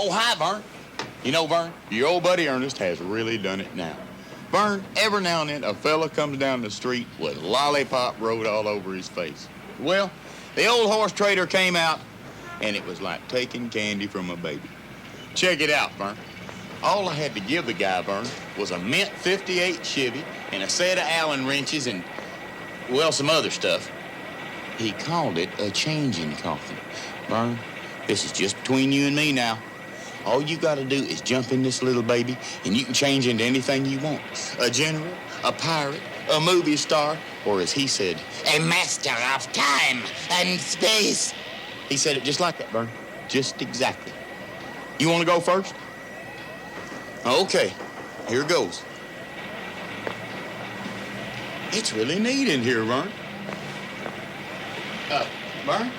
Oh, hi, Vern. You know, Vern, your old buddy Ernest has really done it now. Vern, every now and then a fella comes down the street with lollipop road all over his face. Well, the old horse trader came out, and it was like taking candy from a baby. Check it out, Vern. All I had to give the guy, Vern, was a mint 58 Chevy and a set of Allen wrenches and, well, some other stuff. He called it a changing coffin. Vern, this is just between you and me now. All you gotta do is jump in this little baby, and you can change into anything you want. A general, a pirate, a movie star, or as he said, a master of time and space. He said it just like that, Vern. Just exactly. You wanna go first? Okay, here goes. It's really neat in here, Vern. Vern,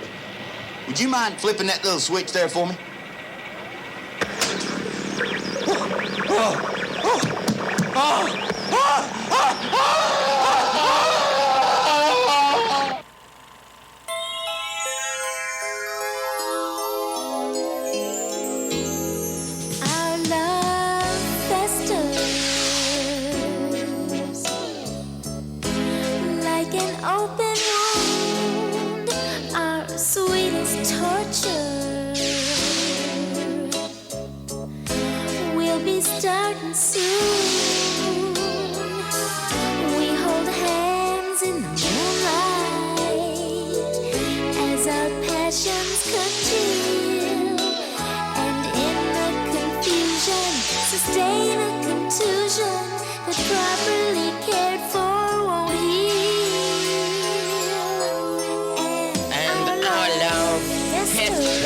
would you mind flipping that little switch there for me? Our love festers like an open wound, our sweetest torture will be starting soon. We hold hands in the moonlight as our passions congeal, and in the confusion sustain a contusion that properly cared for won't heal. And our love festers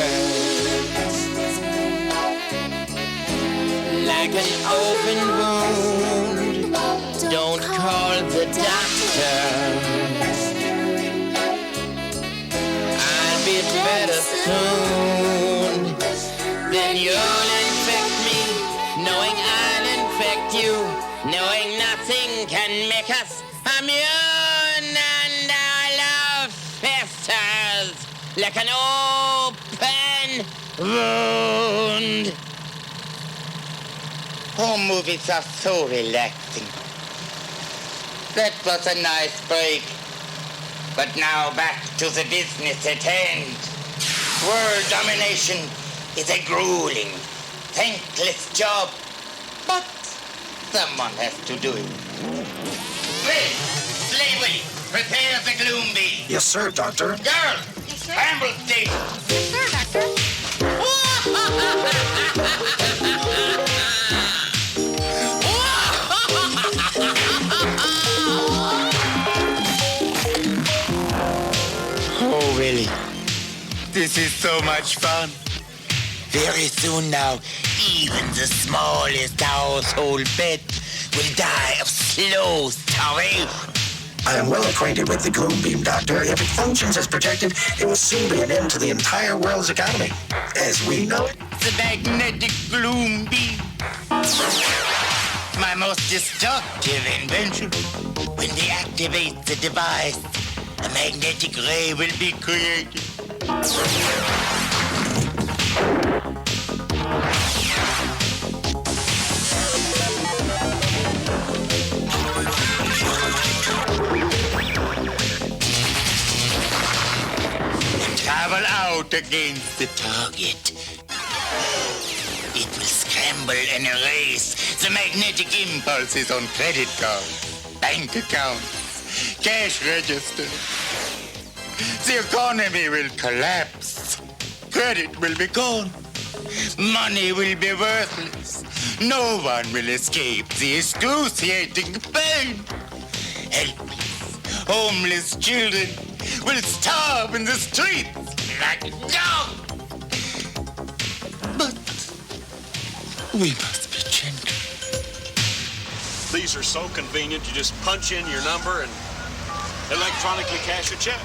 like an open wound. Don't call the doctor. I'll be better soon. Then you'll infect me, knowing I'll infect you, knowing nothing can make us immune. And our love festers like an open wound. Home movies are so relaxing. That was a nice break. But now back to the business at hand. World domination is a grueling, thankless job. But someone has to do it. Will, Slavery, prepare the gloom beam. Yes, sir, Doctor. Girl, scramble station. Yes, sir, Doctor. Oh, really? This is so much fun. Very soon now, even the smallest household pet will die of slow starvation. I am well acquainted with the gloom beam, Doctor. If it functions as projected, it will soon be an end to the entire world's economy, as we know it. The magnetic gloom beam. My most destructive invention. When they activate the device, a magnetic ray will be created. And travel out against the target. It will scramble and erase the magnetic impulses on credit cards, bank accounts, cash registers. The economy will collapse. Credit will be gone. Money will be worthless. No one will escape the excruciating pain. Helpless, homeless children will starve in the streets like dogs. But we must be gentle. These are so convenient. You just punch in your number and electronically cash a check.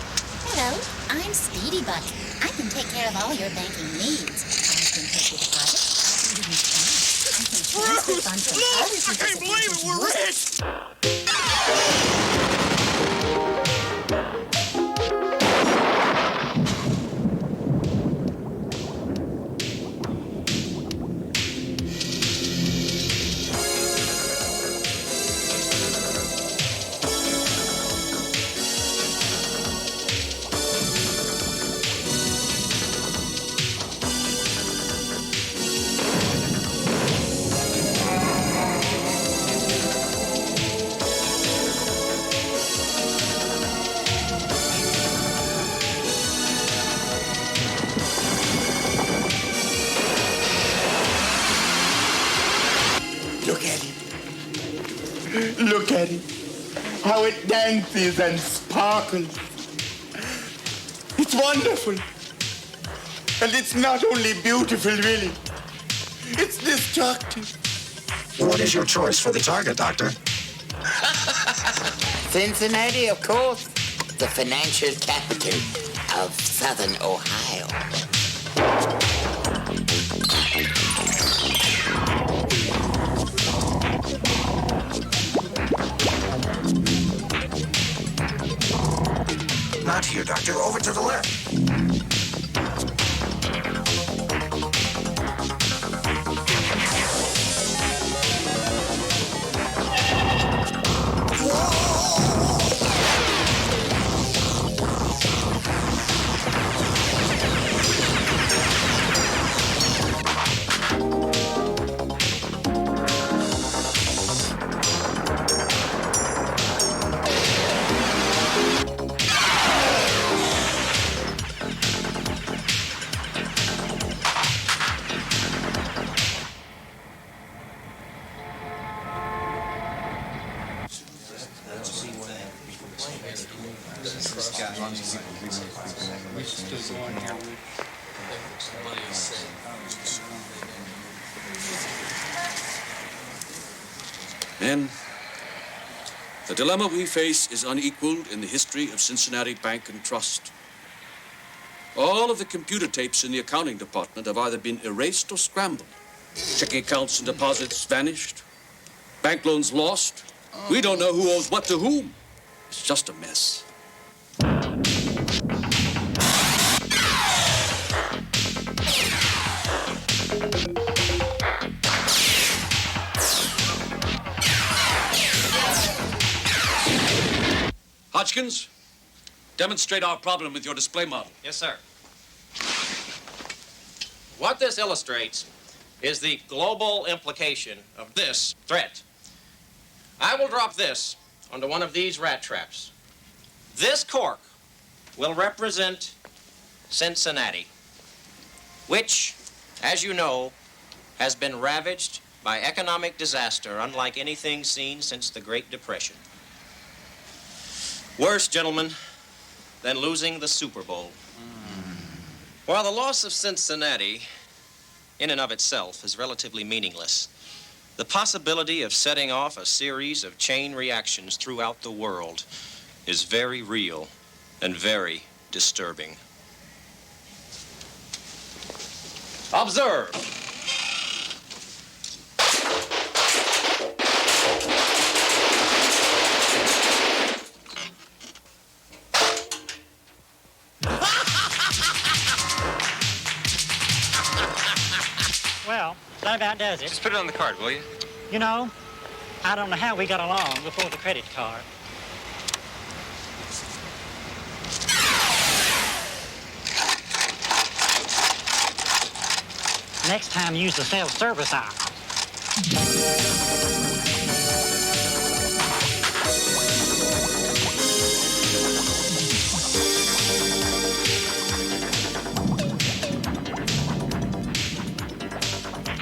Hello, I'm Speedy Buck. I can take care of all your banking needs. I can take your deposit. I can transfer funds from others. I can't believe it. We're rich. Look at it. How it dances and sparkles. It's wonderful. And it's not only beautiful, really. It's destructive. What is your choice for the target, Doctor? Cincinnati, of course. The financial capital of Southern Ohio. Not here, Doctor. Over to the left. Men, the dilemma we face is unequaled in the history of Cincinnati Bank and Trust. All of the computer tapes in the accounting department have either been erased or scrambled. Checking accounts and deposits vanished. Bank loans lost. We don't know who owes what to whom. It's just a mess. Hodgkins, demonstrate our problem with your display model. Yes, sir. What this illustrates is the global implication of this threat. I will drop this onto one of these rat traps. This cork will represent Cincinnati, which, as you know, has been ravaged by economic disaster unlike anything seen since the Great Depression. Worse, gentlemen, than losing the Super Bowl. While the loss of Cincinnati, in and of itself, is relatively meaningless, the possibility of setting off a series of chain reactions throughout the world is very real and very disturbing. Observe. Well, that about does it. Just put it on the card, will you? You know, I don't know how we got along before the credit card. Next time, use the self-service aisle.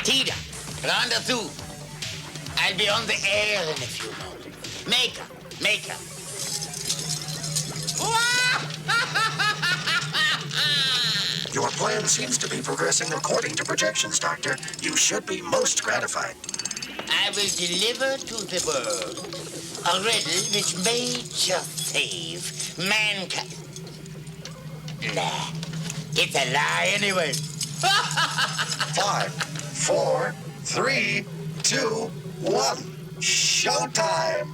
Tita, rendezvous. I'll be on the air in a few moments. Make up. Your plan seems to be progressing according to projections, Doctor. You should be most gratified. I will deliver to the world a riddle which may just save mankind. Nah, it's a lie anyway. 5, 4, 3, 2, 1. Showtime!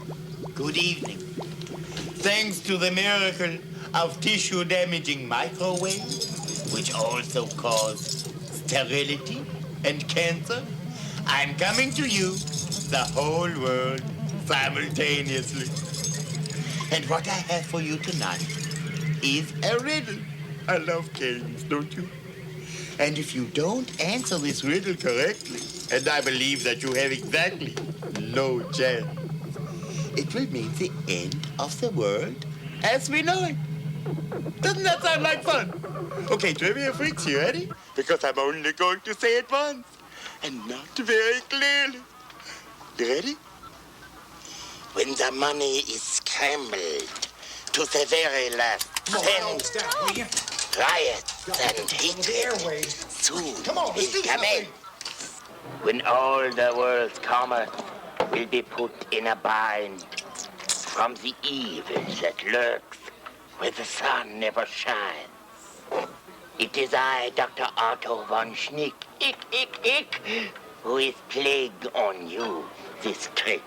Good evening. Thanks to the miracle of tissue-damaging microwaves, which also cause sterility and cancer, I'm coming to you, the whole world, simultaneously. And what I have for you tonight is a riddle. I love games, don't you? And if you don't answer this riddle correctly, and I believe that you have exactly no chance, it will mean the end of the world as we know it. Doesn't that sound like fun? Okay, trivia freaks, you ready? Because I'm only going to say it once, and not very clearly. You ready? when the money is scrambled to the very last cent, riots and hatred soon will commence. When all the world's commerce will be put in a bind from the evil that lurks where the sun never shines. It is I, Dr. Otto von Schnick, who is plagued on you this trick,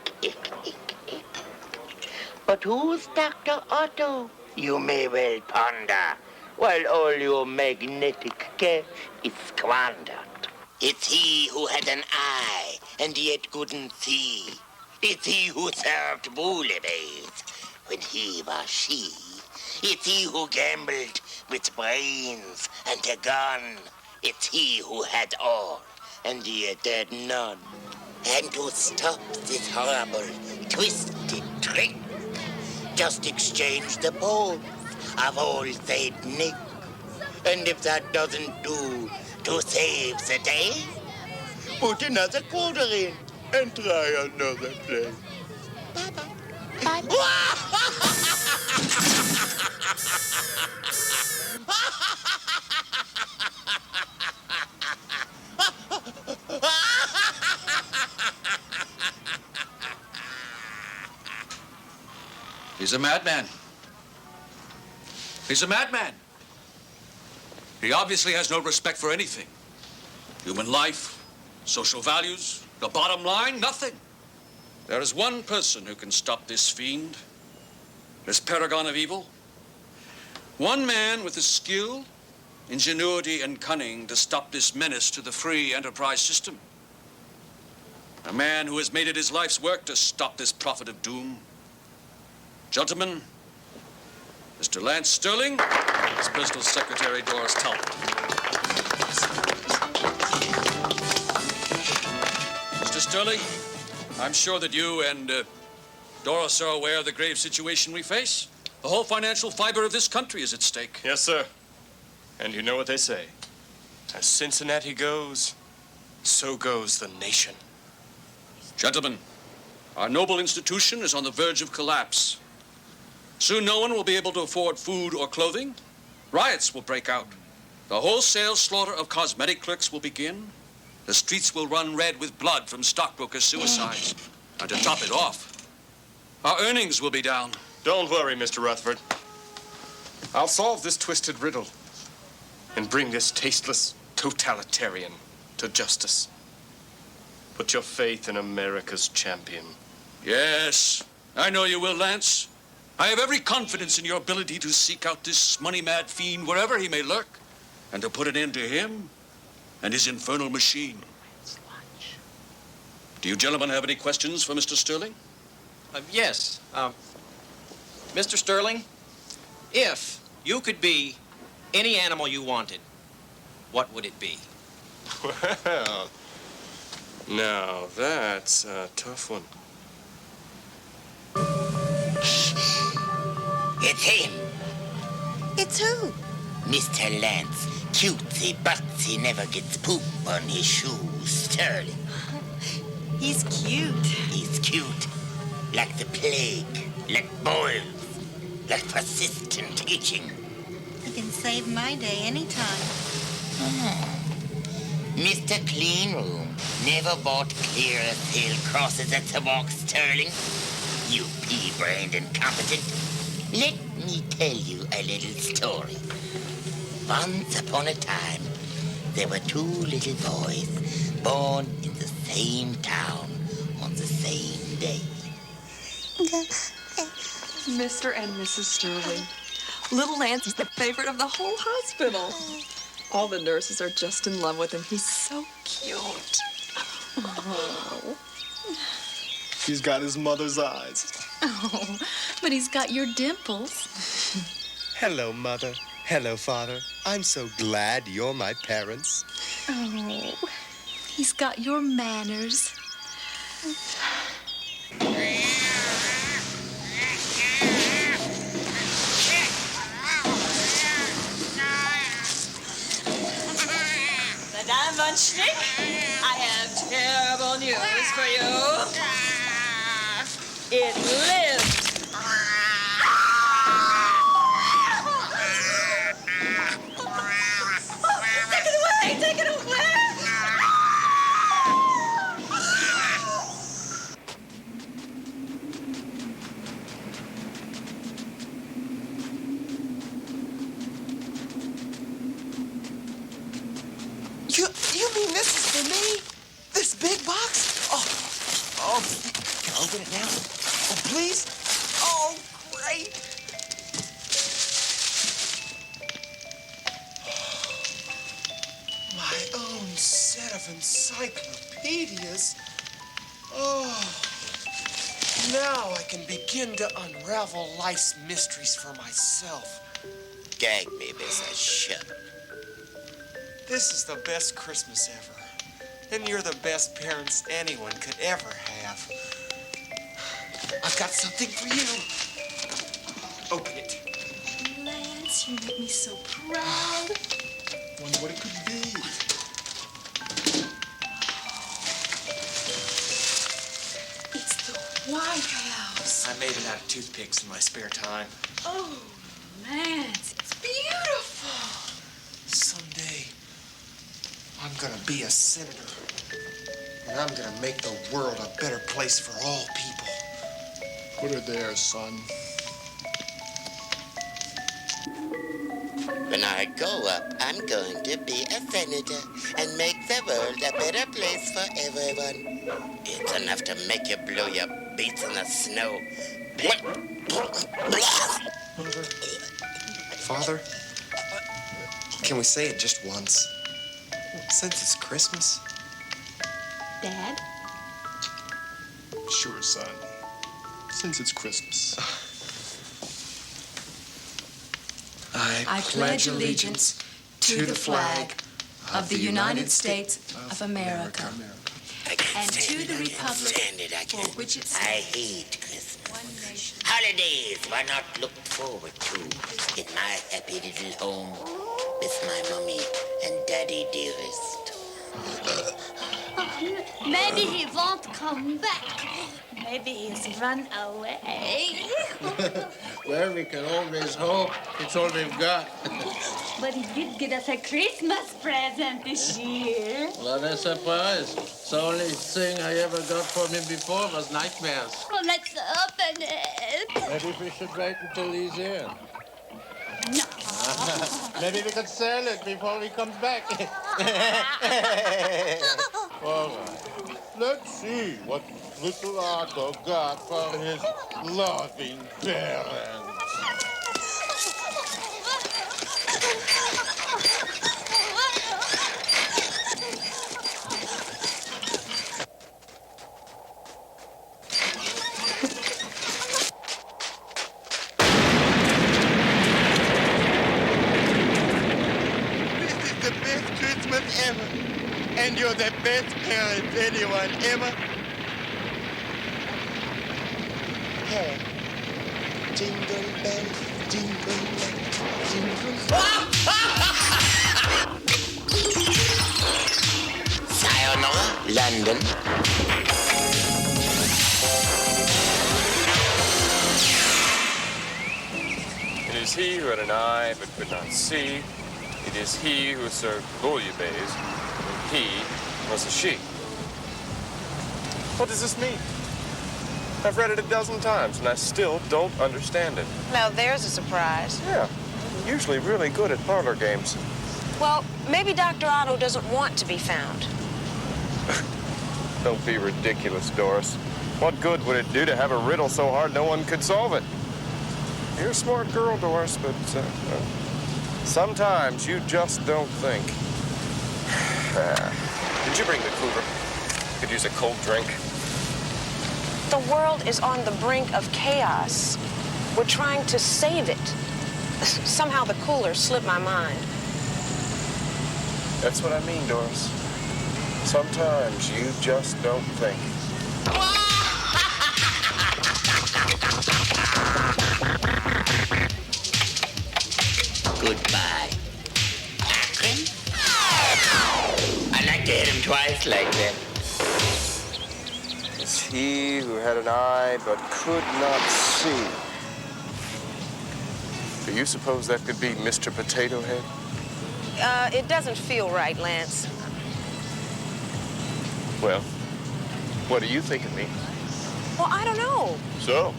But who's Dr. Otto? You may well ponder, while all your magnetic cash is squandered. It's he who had an eye and yet couldn't see. It's he who served bouillabaisse when he was she. It's he who gambled with brains and a gun. It's he who had all and yet had none. And to stop this horrible, twisted trick, just exchange the balls of old Saint Nick. And if that doesn't do to save the day, put another quarter in and try another play. He's a madman. He's a madman. He obviously has no respect for anything. Human life, social values, the bottom line, nothing. There is one person who can stop this fiend, this paragon of evil. One man with the skill, ingenuity, and cunning to stop this menace to the free enterprise system. A man who has made it his life's work to stop this prophet of doom. Gentlemen, Mr. Lance Sterling, his personal secretary, Doris Talbot. Mr. Sterling, I'm sure that you and Doris are aware of the grave situation we face. The whole financial fiber of this country is at stake. Yes, sir. And you know what they say. As Cincinnati goes, so goes the nation. Gentlemen, our noble institution is on the verge of collapse. Soon no one will be able to afford food or clothing. Riots will break out. The wholesale slaughter of cosmetic clerks will begin. The streets will run red with blood from stockbrokers' suicides. And to top it off, our earnings will be down. Don't worry, Mr. Rutherford. I'll solve this twisted riddle and bring this tasteless totalitarian to justice. Put your faith in America's champion. Yes, I know you will, Lance. I have every confidence in your ability to seek out this money-mad fiend wherever he may lurk and to put an end to him and his infernal machine. Do you gentlemen have any questions for Mr. Sterling? Yes. Mr. Sterling, if you could be any animal you wanted, what would it be? Well, now that's a tough one. It's him. It's who? Mr. Lance, cutesy butsy, never gets poop on his shoes, Sterling. He's cute. He's cute, like the plague, like boils, like persistent itching. He can save my day anytime. Mr. Cleanroom never bought clear sail crosses at the walk, Sterling. You pea-brained incompetent. Let me tell you a little story. Once upon a time, there were two little boys born in the same town on the same day. Mr. and Mrs. Sterling. Little Lance is the favorite of the whole hospital. All the nurses are just in love with him. He's so cute. Oh. He's got his mother's eyes. Oh, but he's got your dimples. Hello, Mother. Hello, Father. I'm so glad you're my parents. Oh, he's got your manners. Madame von Schnick, I have terrible news for you. it lived. Take it away! Take it away! You mean this is for me? This big box? Oh, can I open it now? Oh, please? Oh, great. My own set of encyclopedias. Oh, now I can begin to unravel life's mysteries for myself. Gag me with a ship. This is the best Christmas ever. And you're the best parents anyone could ever have. I've got something for you. Open it. Lance, you make me so proud. Wonder what it could be. It's the White House. I made it out of toothpicks in my spare time. Oh, Lance, it's beautiful. Someday, I'm gonna be a senator. And I'm gonna make the world a better place for all people. Put it there, son. When I grow up, I'm going to be a senator and make the world a better place for everyone. It's enough to make you blow your beats in the snow. Mother, Father, can we say it just once? Since it's Christmas? Dad? Sure, son. Since it's Christmas. I pledge allegiance to the flag of the United States of America And to the republic Stand it, I for can't. which it I stands, hate Christmas. one nation. Holidays were not looked forward to in my happy little home with my mommy and daddy dearest. Maybe he won't come back. Maybe he's run away. Well, we can always hope. It's all we've got. But he did get us a Christmas present this year. What a surprise. The only thing I ever got from him before was nightmares. Well, let's open it. Maybe we should wait until he's here. No. Maybe we could sell it before he comes back. All right. Let's see what little Otto got for his loving parents. This is the best Christmas ever. And you're the best parents anyone ever had. Jingle bells, jingle bells, jingle bells. Sayonara, London. It is he who had an eye but could not see. It is he who served bouillabaisse. He was a she. What does this mean? I've read it a dozen times, and I still don't understand it. Now, there's a surprise. Yeah, usually really good at parlor games. Well, maybe Dr. Otto doesn't want to be found. Don't be ridiculous, Doris. What good would it do to have a riddle so hard no one could solve it? You're a smart girl, Doris, but sometimes you just don't think. Did you bring the cooler? Could use a cold drink. The world is on the brink of chaos. We're trying to save it. Somehow the cooler slipped my mind. That's what I mean, Doris. Sometimes you just don't think. Goodbye. Akron? I like to hit him twice like that. is he who had an eye but could not see. Do you suppose that could be Mr. Potato Head? It doesn't feel right, Lance. Well, what do you think it means? Well, I don't know. So,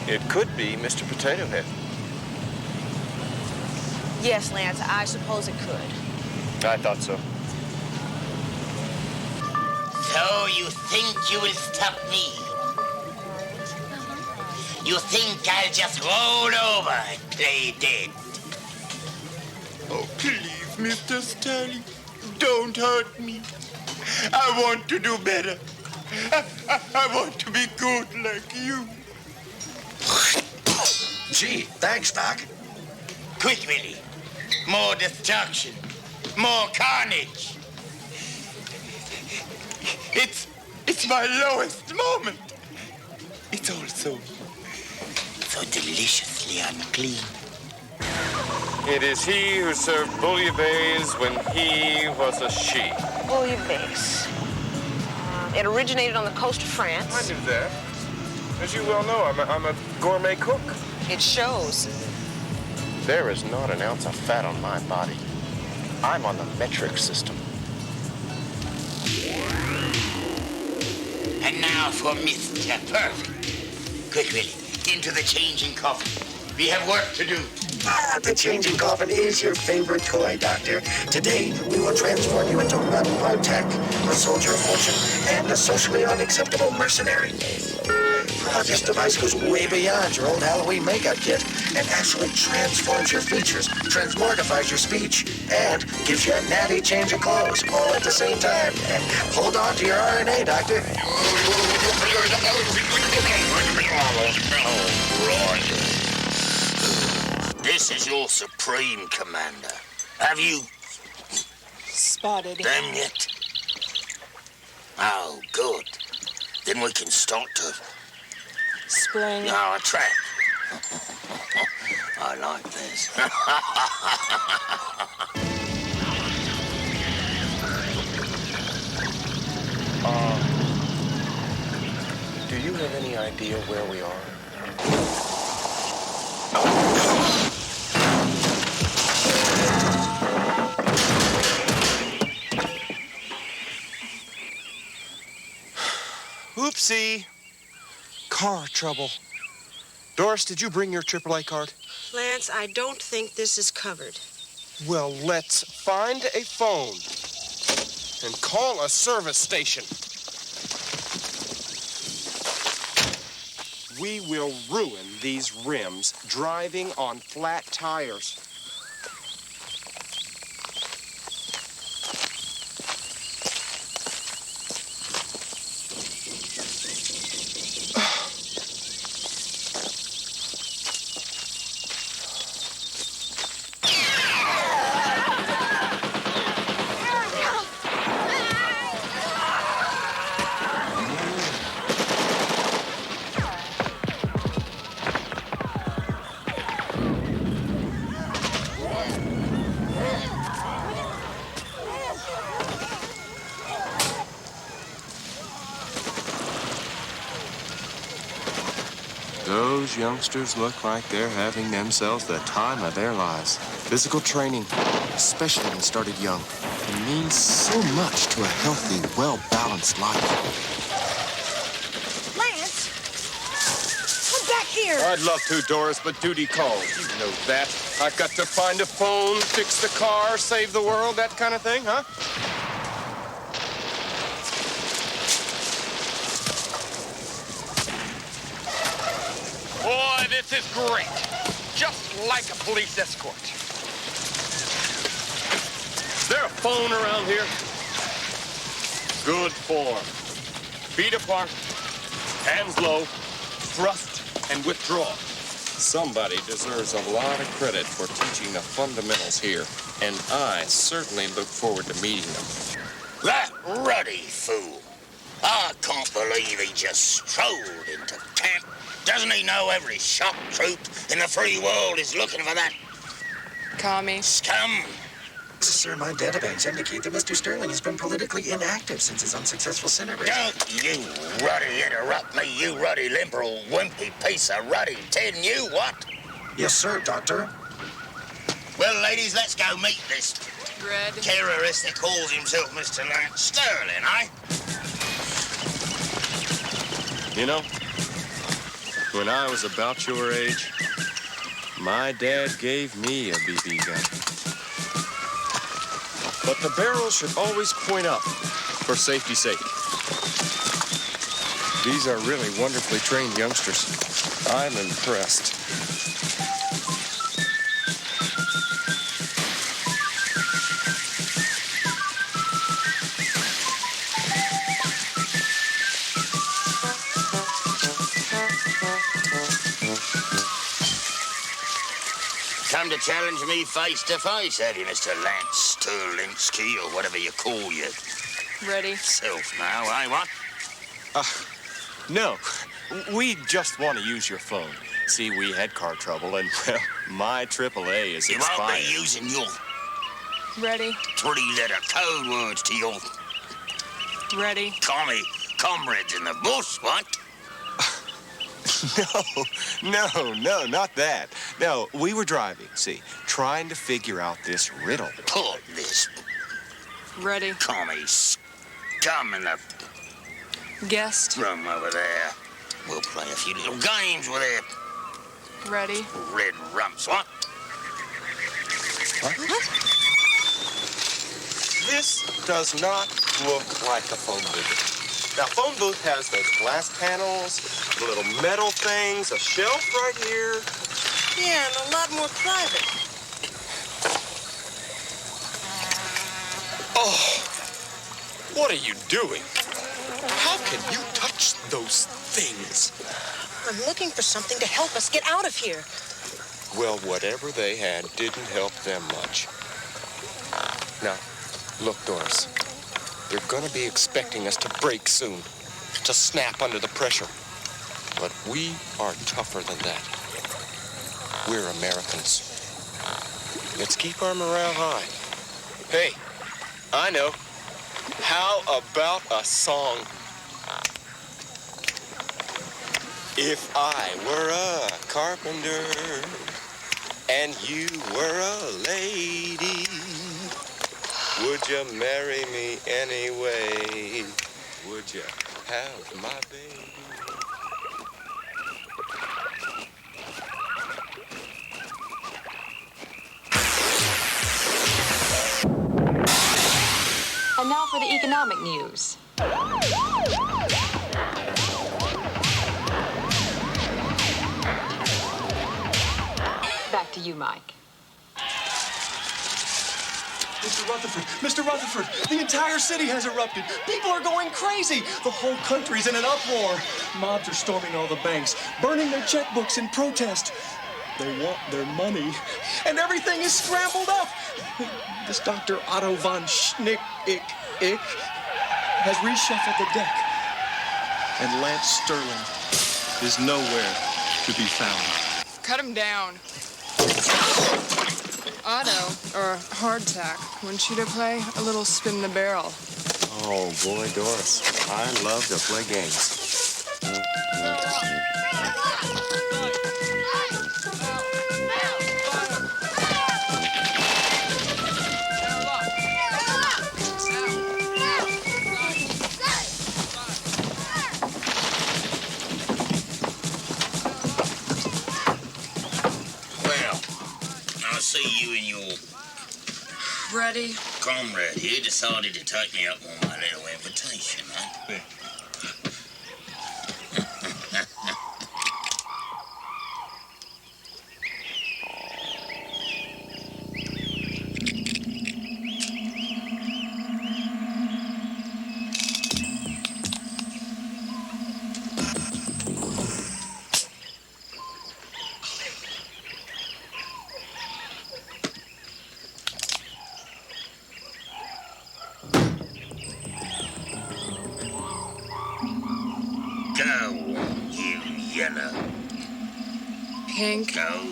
it could be Mr. Potato Head. Yes, Lance, I suppose it could. I thought so. So you think you will stop me? You think I'll just roll over and play dead? Oh, please, Mr. Stanley, don't hurt me. I want to do better. I want to be good like you. Gee, thanks, Doc. Quick, Willie. More destruction. More carnage. It's my lowest moment. It's also so deliciously unclean. It is he who served bouillabaisse when he was a she. Bouillabaisse. It originated on the coast of France. I knew that. As you well know, I'm a gourmet cook. It shows. There is not an ounce of fat on my body. I'm on the metric system. And now for Mr. Perfect. Quick, Willie, into the changing coffin. We have work to do. The changing coffin is your favorite toy, Doctor. Today, we will transform you into metal high-tech, a soldier of fortune, and a socially unacceptable mercenary. This device goes way beyond your old Halloween makeup kit and actually transforms your features, transmortifies your speech, and gives you a natty change of clothes all at the same time. Hold on to your RNA, Doctor. This is your supreme commander. Have you spotted them yet? Oh, good. Then we can start to spring our trap. I like this. Do you have any idea where we are? Oopsie. Car trouble. Doris, did you bring your AAA card? Lance, I don't think this is covered. Well, let's find a phone and call a service station. We will ruin these rims driving on flat tires. Those youngsters look like they're having themselves the time of their lives. Physical training, especially when started young, it means so much to a healthy, well-balanced life. Lance! Come back here! I'd love to, Doris, but duty calls. You know that. I've got to find a phone, fix the car, save the world, that kind of thing, huh? Boy, this is great. Just like a police escort. Is there a phone around here? Good form. Feet apart, hands low, thrust and withdraw. Somebody deserves a lot of credit for teaching the fundamentals here, and I certainly look forward to meeting them. That ruddy fool. I can't believe he just strolled into camp. Doesn't he know every shock troop in the free world is looking for that commie scum? Sir, my databanks indicate that Mr. Sterling has been politically inactive since his unsuccessful Senate race. Don't you ruddy interrupt me, you ruddy liberal wimpy piece of ruddy tin, you what? Yes, sir, Doctor. Well, ladies, let's go meet this Red. terrorist that calls himself Mr. Lance Sterling, eh? You know, when I was about your age, my dad gave me a BB gun. But the barrel should always point up for safety's sake. These are really wonderfully trained youngsters. I'm impressed. Come to challenge me face to face, have you, Mr. Lance Sterlinsky, or whatever you call your Ready. self now, eh, what? No, we just want to use your phone. See, we had car trouble, and, well, my AAA is You expired. won't be using your Ready. three-letter code words to your Ready. commie comrades in the bush, what? No, not that. No, we were driving, see, trying to figure out this riddle. Put this Ready. commie scum in the Guest. room over there. We'll play a few little games with their Ready. red rumps, what? This does not look like a phone booth. Now, phone booth has those glass panels, the little metal things, a shelf right here. Yeah, and a lot more private. Oh, what are you doing? How can you touch those things? I'm looking for something to help us get out of here. Well, whatever they had didn't help them much. Now, look, Doris. They're gonna be expecting us to break soon, to snap under the pressure. But we are tougher than that. We're Americans. Let's keep our morale high. Hey, I know. How about a song? If I were a carpenter and you were a lady, would you marry me anyway? Would you have my baby? And now for the economic news. Back to you, Mike. Mr. Rutherford, the entire city has erupted. People are going crazy. The whole country's in an uproar. Mobs are storming all the banks, burning their checkbooks in protest. They want their money, and everything is scrambled up. This Dr. Otto von Schnick has reshuffled the deck, and Lance Sterling is nowhere to be found. Cut him down. Otto, or hardtack, wouldn't you to play a little spin the barrel? Oh, boy, Doris, I love to play games. See you and your Ready. comrade here decided to take me up on my little invitation, huh? Go, you yellow. Pink. Go.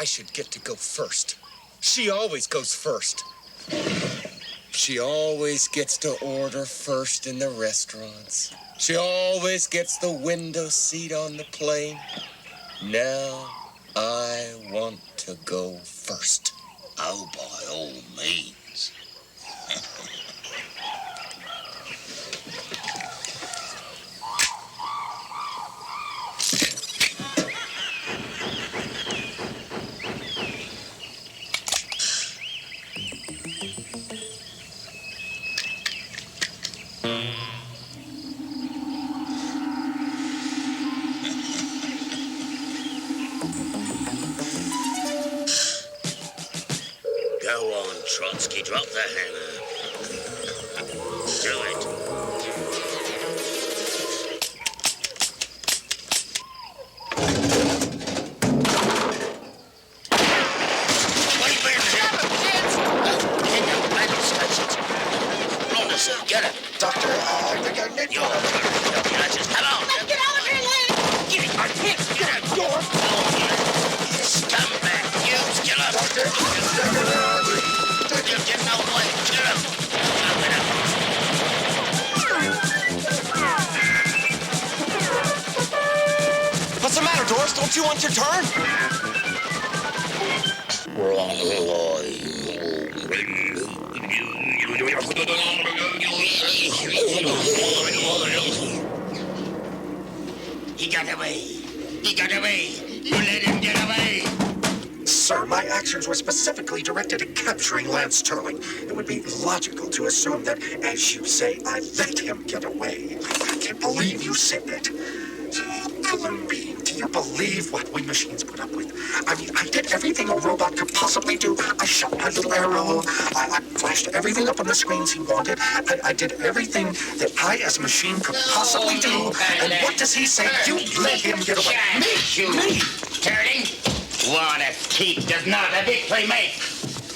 should get to go first. She always goes first. She always gets to order first in the restaurants. She always gets the window seat on the plane. Now, I want to go first. Oh, by all means. Go on, Trotsky, drop the hammer. Do it. Get it. Doctor, I think I need You're just come on. Let's get out of here, Lance! Get it. I can't get it. You're scumbag. You kill him. Doctor, You get no way. Kill him. What's the matter, Doris? Don't you want your turn? He got away. He got away. You let him get away. Sir, my actions were specifically directed at capturing Lance Sterling. It would be logical to assume that, as you say, I let him get away. I can't believe you said that. Alan Bean, do you believe what we machines put up with? I mean, I did everything a robot could possibly do. I shot my little arrow. I flashed everything up on the screens he wanted. I did everything that I, as a machine, could possibly do. And what does he say? You let him get away. Me? Turning? One escape does not a victory make.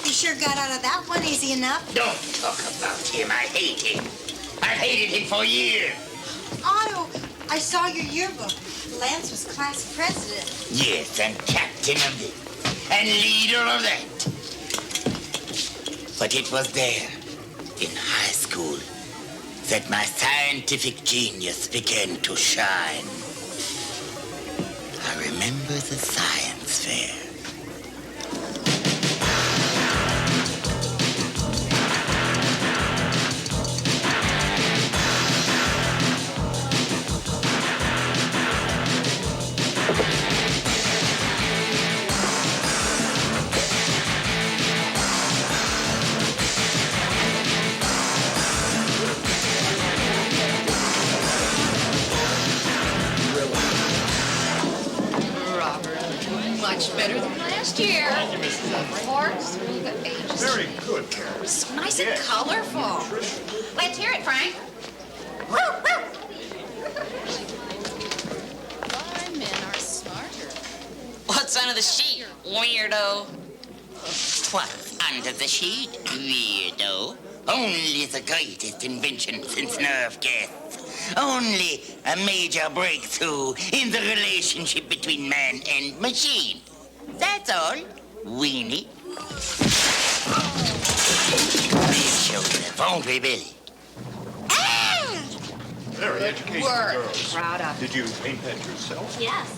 You sure got out of that one easy enough. Don't talk about him. I hate him. I've hated him for years. Otto, I saw your yearbook. Lance was class president. Yes, and captain of it, and leader of that. But it was there, in high school, that my scientific genius began to shine. I remember the science fair. Much better than last year. Thank you, Mrs. Humphrey. Forks through the pages. Very good, Karen. So nice and colorful. Let's hear it, Frank. Our men are smarter. What's under the sheet, weirdo? What's under the sheet, weirdo? Only the greatest invention since nerve gas. Only a major breakthrough in the relationship between man and machine. That's all, Weenie. Big shoulder, won't we, Billy? Very educated Work. girls. Proud of. Did you paint that yourself? Yes.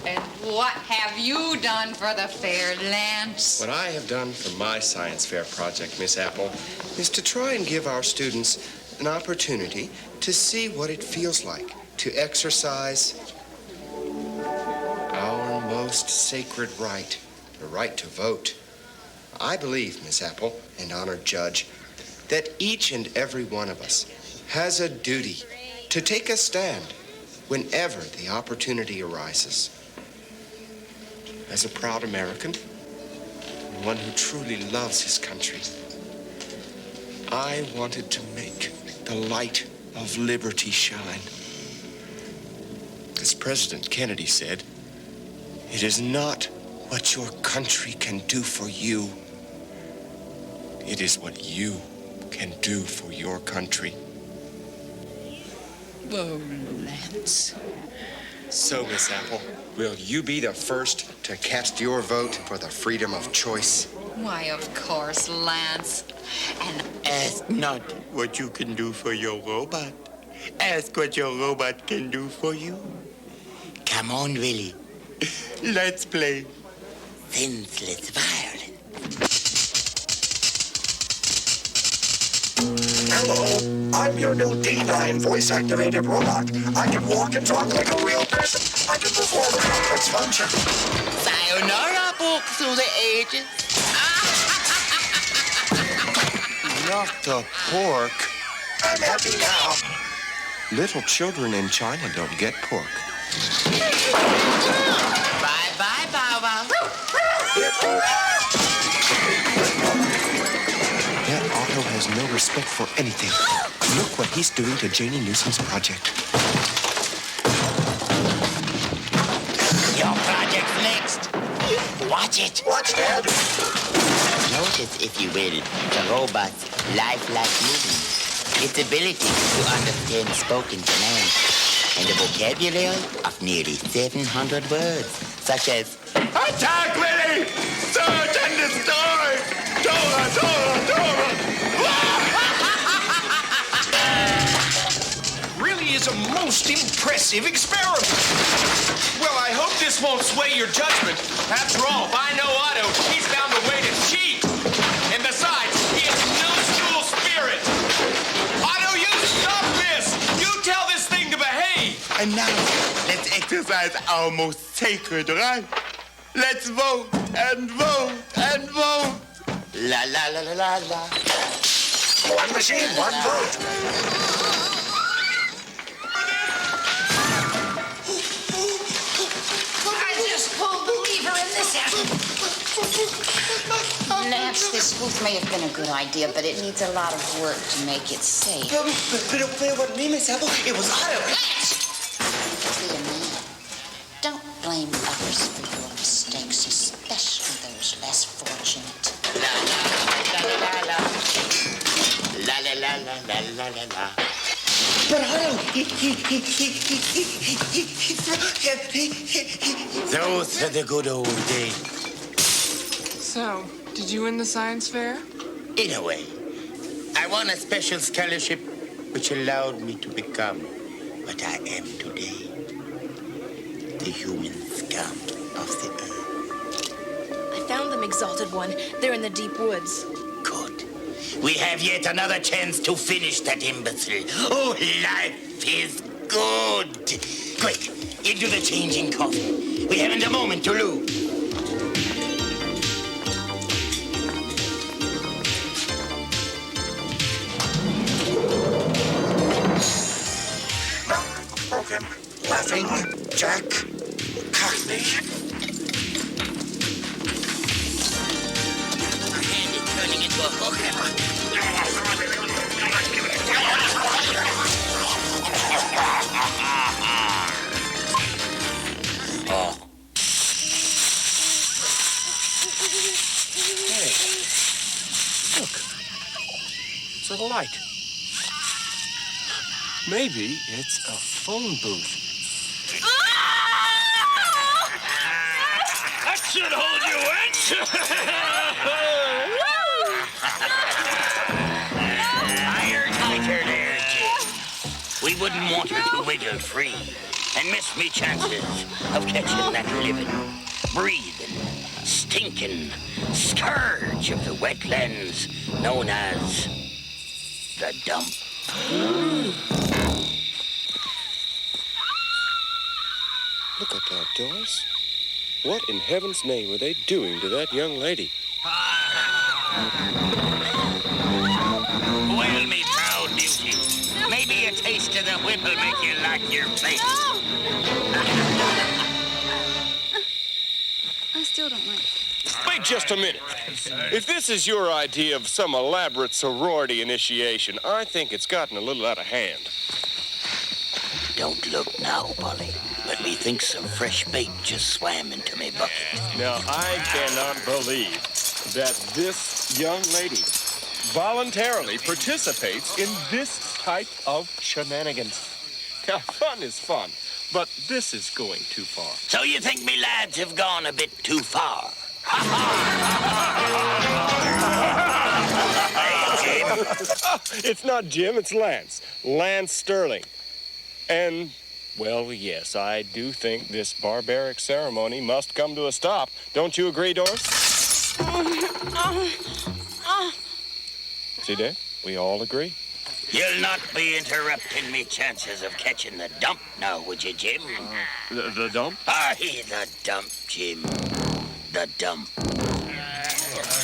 And what have you done for the fair, Lance? What I have done for my science fair project, Miss Apple, is to try and give our students an opportunity to see what it feels like to exercise our most sacred right, the right to vote. I believe, Miss Apple and honored judge, that each and every one of us has a duty to take a stand whenever the opportunity arises. As a proud American, and one who truly loves his country, I wanted to make the light of liberty shine. As President Kennedy said, it is not what your country can do for you. It is what you can do for your country. Oh, Lance. So, Miss Apple, will you be the first to cast your vote for the freedom of choice? Why, of course, Lance. And Ask not what you can do for your robot. Ask what your robot can do for you. Come on, Willie. Let's play senseless violence. Hello, I'm your new D9 voice-activated robot. I can walk and talk like a real person. I can perform complex functions. Sayonara, book through the ages. Not the pork. I'm happy now. Little children in China don't get pork. Bye-bye, Bow Wow. That Otto has no respect for anything. Look what he's doing to Janie Newsom's project. Your project's next. Watch it. Watch, Dad. Notice, if you will, the robot's lifelike movement, its ability to understand spoken commands, and a vocabulary of nearly 700 words, such as Attack, Willie! Search and destroy! Dora, Dora, Dora! Really is a most impressive experiment. Well, I hope this won't sway your judgment. After all, if I know Otto, he's found a way to cheat. And besides, he has no school spirit. Otto, you stop this! You tell this thing to behave! And now, let's exercise our most sacred right. Let's vote and vote and vote. la la la la la la. One machine, one vote. I just pulled the lever in this Lance, this booth may have been a good idea, but it needs a lot of work to make it safe. Pero it wasn't me, Miss Apple. It was Otto. Be a man. Don't blame others for your mistakes, especially those less fortunate. La la la la la la la la la. But Otto, Those are the good old days. So, did you win the science fair? In a way, I won a special scholarship which allowed me to become what I am today. The human scum of the earth. I found them, Exalted One. They're in the deep woods. Good. We have yet another chance to finish that imbecile. Oh, life is good. Quick, into the changing coffin. We haven't a moment to lose. Broken, laughing, Jack, Cockney. My hand is turning into a hook. Oh. Hey, look. It's a light. Maybe it's a phone booth. That should hold you, Tighter there, Jim. We wouldn't want her to wiggle free and miss me chances of catching that living, breathing, stinking scourge of the wetlands known as the dump. Look at that, Doris. What in heaven's name are they doing to that young lady? Well, me proud beauty. Maybe a taste of the whip will make you like your place. I still don't like it. Wait just a minute. If this is your idea of some elaborate sorority initiation, I think it's gotten a little out of hand. Don't look now, Polly, but methinks some fresh bait just swam into me bucket. Now, I cannot believe that this young lady voluntarily participates in this type of shenanigans. Now, fun is fun, But this is going too far. So you think me lads have gone a bit too far? Hey, Jim. It's not Jim, it's Lance. Lance Sterling. And, well, yes, I do think this barbaric ceremony must come to a stop. Don't you agree, Doris? See there? We all agree. You'll not be interrupting me chances of catching the dump now, would you, Jim? The dump? Aye, the dump, Jim. The dump.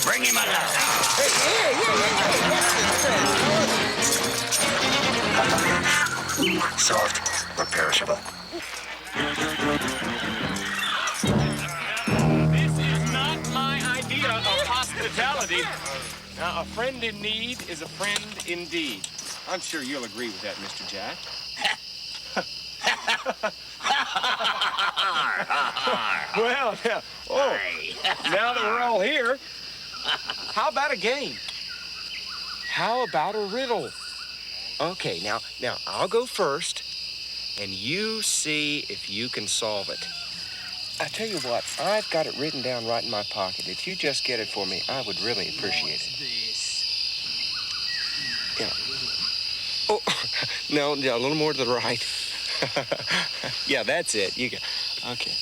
Bring him along. Soft or perishable. This is not my idea of hospitality. Now, a friend in need is a friend indeed. I'm sure you'll agree with that, Mr. Jack. Well, now that we're all here, how about a game? How about a riddle? Okay, now I'll go first, and you see if you can solve it. I tell you what, I've got it written down right in my pocket. If you just get it for me, I would really appreciate it. Yeah. Oh, no, a little more to the right. Yeah, that's it. You got. Okay.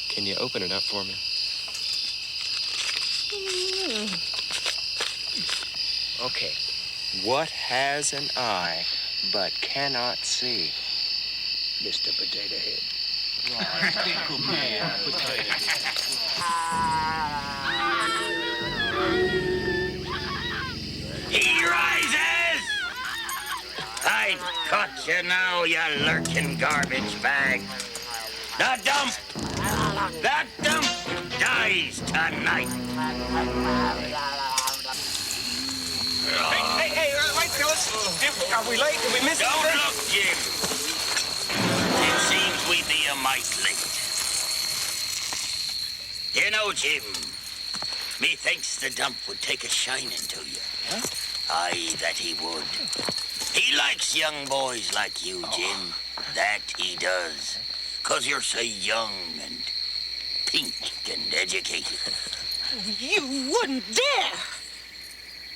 Can you open it up for me? Okay. What has an eye but cannot see? Mr. Potato Head. He rises! I've caught you now, you lurking garbage bag. The dump dies tonight. Hey, wait, fellas. Are we late? Did we miss Don't anything? look, Jim. It seems we be a mite late. You know, Jim, methinks the dump would take a shining to you. Huh? Aye, that he would. He likes young boys like you, Jim. That he does. 'Cause you're so young and pink and educated. You wouldn't dare!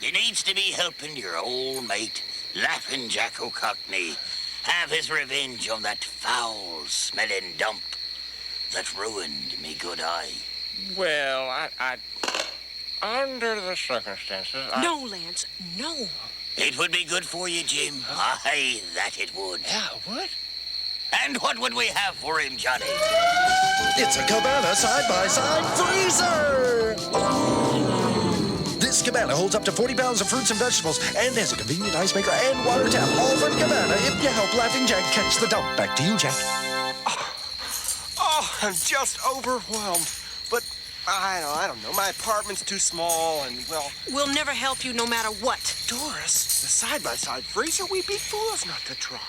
You needs to be helping your old mate, Laughing Jack O'Cockney, have his revenge on that foul-smelling dump that ruined me good eye. Well, I under the circumstances, No, Lance, no. It would be good for you, Jim. Aye, that it would. Yeah, what? And what would we have for him, Johnny? It's a Cabana side-by-side freezer! This Cabana holds up to 40 pounds of fruits and vegetables and has a convenient ice maker and water tap, all from Cabana if you help Laughing Jack catch the dump. Back to you, Jack. Oh, I'm just overwhelmed. But I don't know. My apartment's too small, and well. We'll never help you no matter what. Doris, the side-by-side freezer, we'd be fools not to try.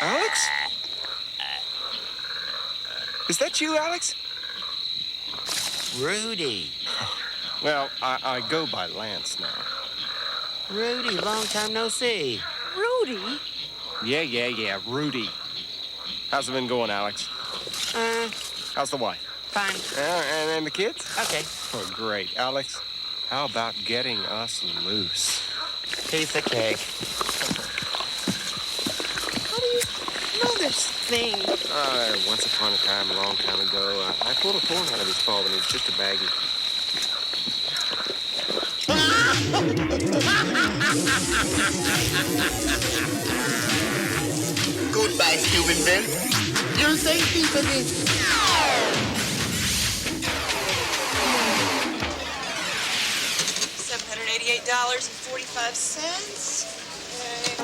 Alex? Is that you, Alex? Rudy. Well, I go by Lance now. Rudy, long time no see. Rudy? Yeah, Rudy. How's it been going, Alex? How's the wife? Fine. And the kids? Okay. Oh, great. Alex, how about getting us loose? Piece of cake. How do you know this thing? Once upon a time, a long time ago, I pulled a thorn out of his paw when he was just a baggie. Goodbye, Steuben Bell. You'll thank me for this. $688.45. Okay.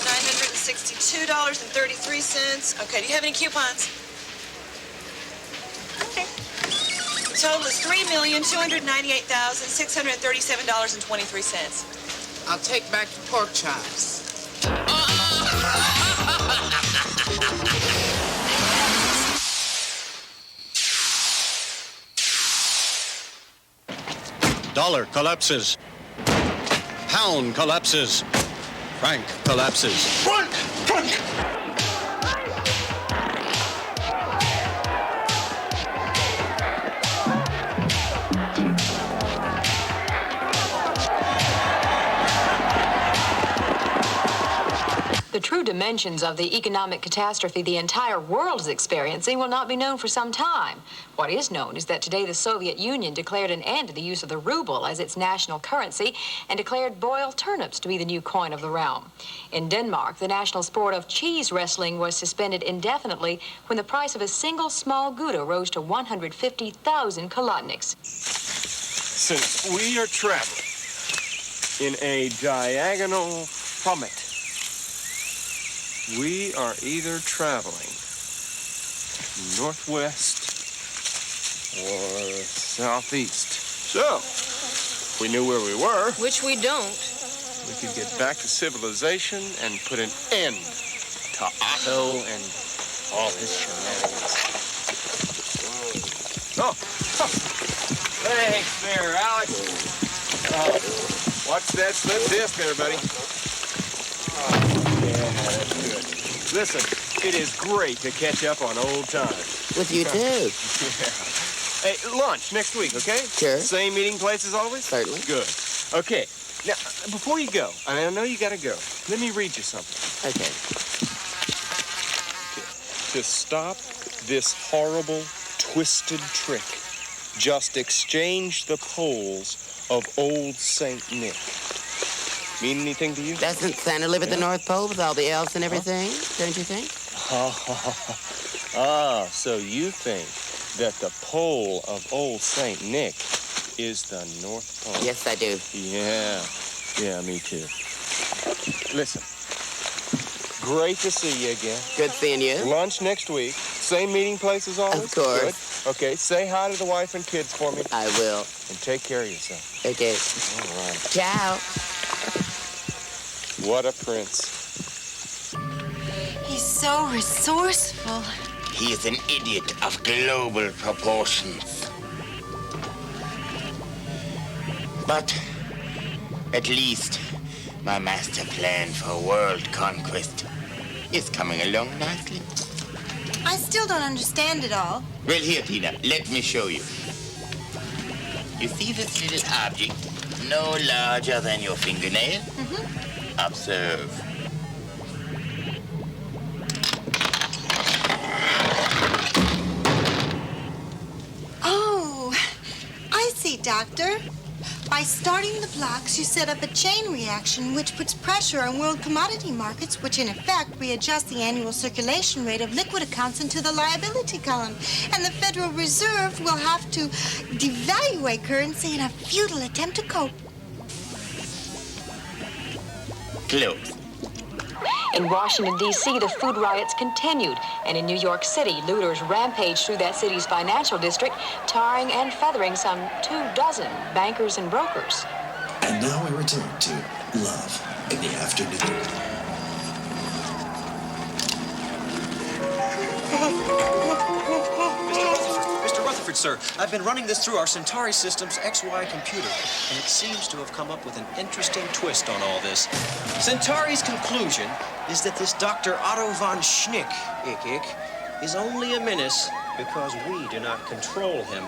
$962.33. Okay, do you have any coupons? Okay. Total is $3,298,637.23. I'll take back the pork chops. Dollar collapses. Pound collapses. Franc collapses. Frank! Frank! The true dimensions of the economic catastrophe the entire world is experiencing will not be known for some time. What is known is that today the Soviet Union declared an end to the use of the ruble as its national currency and declared boiled turnips to be the new coin of the realm. In Denmark, the national sport of cheese wrestling was suspended indefinitely when the price of a single small Gouda rose to 150,000 kolotniks. Since we are traveling in a diagonal plummet, we are either traveling northwest or southeast. So, if we knew where we were, Which we don't. we could get back to civilization and put an end to Otto and all his shenanigans. Oh, thanks there, Alex. Watch that slip disc there, buddy. Yeah, that's good. Listen, it is great to catch up on old times. With you, too. Yeah. Hey, lunch next week, okay? Sure. Same meeting place as always? Certainly. Good. Okay. Now, before you go, and I know you gotta go, let me read you something. Okay. To stop this horrible, twisted trick, just exchange the poles of old Saint Nick. Mean anything to you? Doesn't Santa live at the North Pole with all the elves and everything? Don't you think? So you think that the pole of old Saint Nick is the North Pole? Yes, I do. Yeah, me too. Listen, great to see you again. Good seeing you. Lunch next week. Same meeting place as always? Of course. Good. Okay, say hi to the wife and kids for me. I will. And take care of yourself. Okay. All right. Ciao. What a prince. He's so resourceful. He is an idiot of global proportions. But at least my master plan for world conquest is coming along nicely. I still don't understand it all. Well, here, Tina, let me show you. You see this little object, no larger than your fingernail? Observe. Oh, I see, Doctor. By starting the blocks, you set up a chain reaction which puts pressure on world commodity markets, which in effect readjust the annual circulation rate of liquid accounts into the liability column. And the Federal Reserve will have to devalue currency in a futile attempt to cope. Close. In Washington, D.C., the food riots continued. And in New York City, looters rampaged through that city's financial district, tarring and feathering some 24 bankers and brokers. And now we return to Love in the Afternoon. Mr. Rutherford, sir, I've been running this through our Centauri Systems XY computer, and it seems to have come up with an interesting twist on all this. Centauri's conclusion is that this Dr. Otto von Schnick, is only a menace because we do not control him.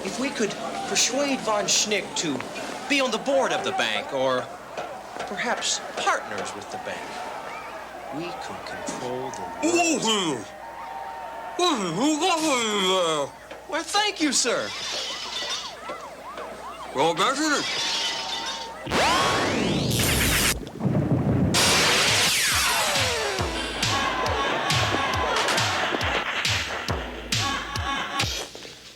If we could persuade von Schnick to be on the board of the bank, or perhaps partners with the bank, we could control the world. Well, thank you, sir. Well, Governor.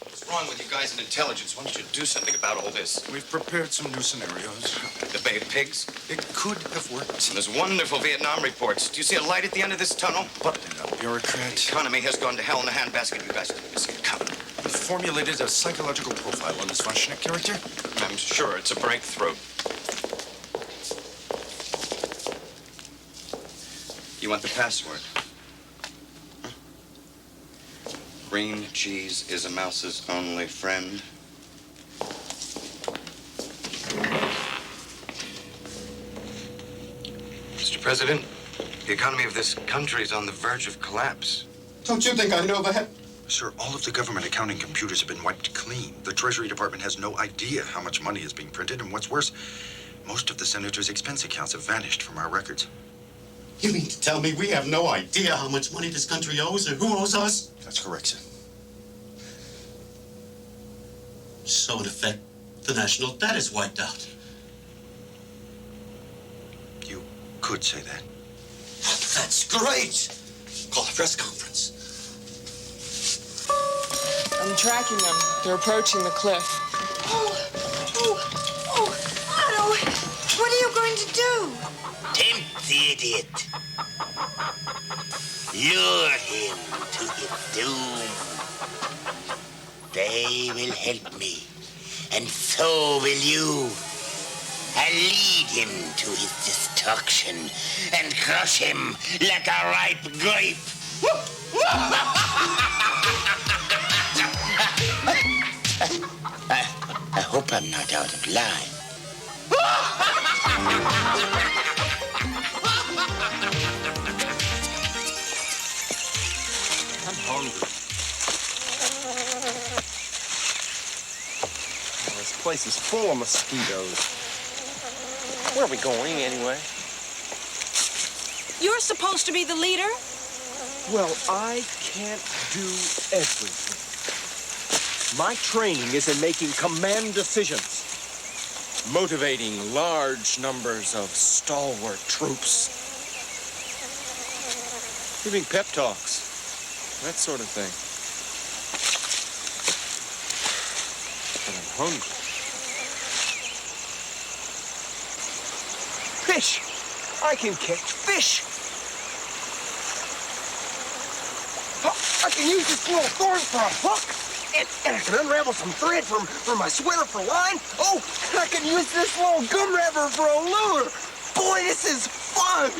What's wrong with you guys and Intelligence. Why don't you do something about all this? We've prepared some new scenarios. The Bay of Pigs? It could have worked. There's wonderful Vietnam reports. Do you see a light at the end of this tunnel? Button up, bureaucrat. The economy has gone to hell in a handbasket. You guys didn't see it coming. We formulated a psychological profile on this Varshney character. I'm sure it's a breakthrough. You want the password? Huh? Green cheese is a mouse's only friend. Mr. President, the economy of this country is on the verge of collapse. Don't you think I know that? Sir, all of the government accounting computers have been wiped clean. The Treasury Department has no idea how much money is being printed, and what's worse, most of the senators' expense accounts have vanished from our records. You mean to tell me we have no idea how much money this country owes or who owes us? That's correct, sir. So, in effect, the national debt is wiped out. You could say that. That's great! Call a press conference. I'm tracking them. They're approaching the cliff. Otto, what are you going to do? Tempt the idiot. Lure him to his doom. They will help me, and so will you. I'll lead him to his destruction and crush him like a ripe grape. I hope I'm not out of line. I'm hungry. Oh, this place is full of mosquitoes. Where are we going, anyway? You're supposed to be the leader? Well, I can't do everything. My training is in making command decisions, motivating large numbers of stalwart troops, giving pep talks, that sort of thing. But I'm hungry. Fish! I can catch fish! I can use this little thorn for a hook! And I can unravel some thread from my sweater for line. Oh, I can use this little gum wrapper for a lure. Boy, this is fun!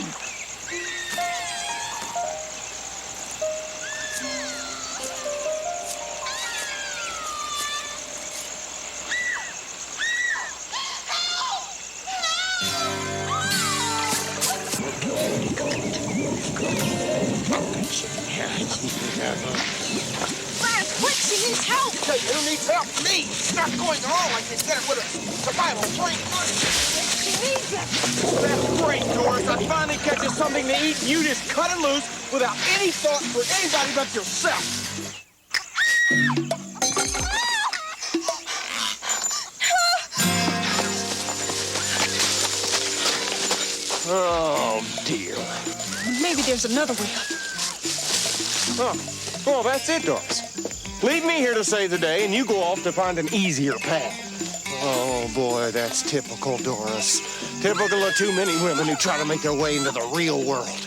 Vern, quick, she needs help! Hey, who needs help? Me! It's not going on like they said it would have. Survival trained. She needs it! That's great, Doris. I finally catch you something to eat, and you just cut and loose without any thought for anybody but yourself. Oh, dear. Maybe there's another way up. Oh, well, that's it, Doris. Leave me here to save the day, and you go off to find an easier path. Oh, boy, that's typical, Doris. Typical of too many women who try to make their way into the real world.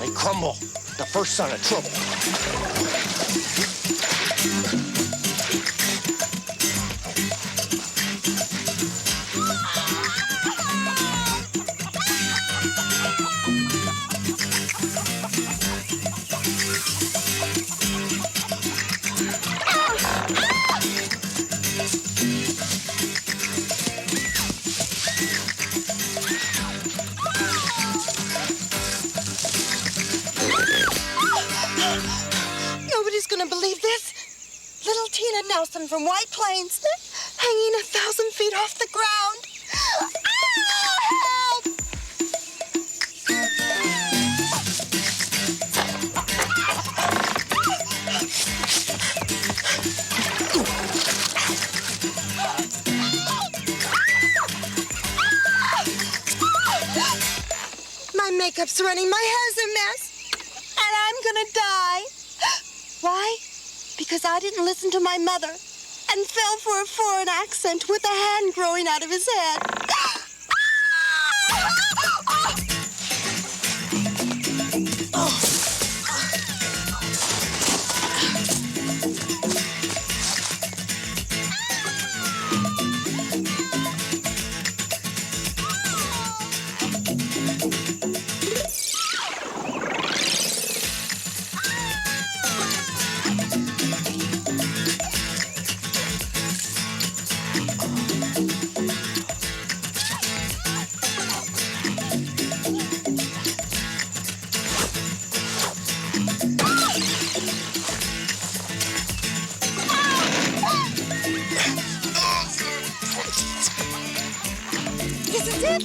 They crumble the first sign of trouble. Nobody's gonna believe this. Little Tina Nelson from White Plains, hanging 1,000 feet off the ground. Help! My makeup's running, my hair's a mess, and I'm gonna die. Why? Because I didn't listen to my mother and fell for a foreign accent with a hand growing out of his head. This is it.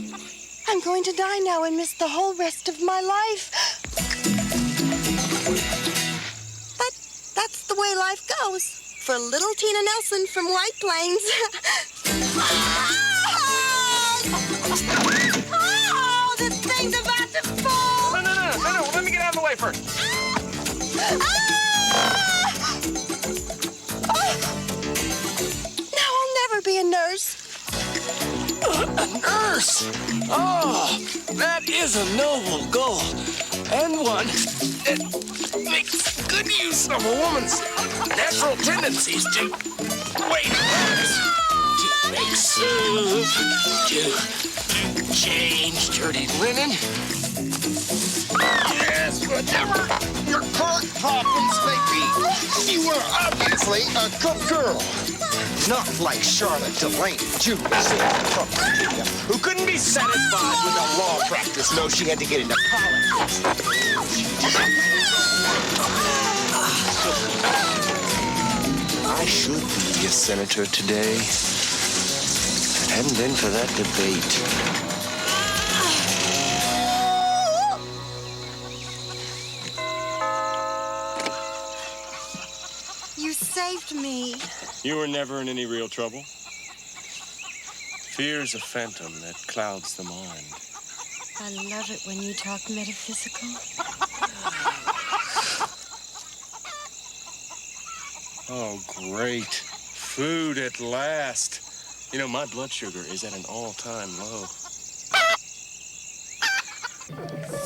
I'm going to die now and miss the whole rest of my life. But that's the way life goes. For little Tina Nelson from White Plains. Oh, this thing's about to fall. No. Let me get out of the way first. Now I'll never be a nurse. A nurse? Oh, that is a noble goal. And one that makes good use of a woman's natural tendencies to wait hours, to make soup, to change dirty linen. Yes, whatever your current problems may be, you are obviously a good girl. Not like Charlotte Delaney, Junior who couldn't be satisfied with a law practice. No, she had to get into politics. I should be a senator today. If it hadn't been for that debate. You saved me. You were never in any real trouble. Fear's a phantom that clouds the mind. I love it when you talk metaphysical. Oh, great. Food at last. You know, my blood sugar is at an all-time low.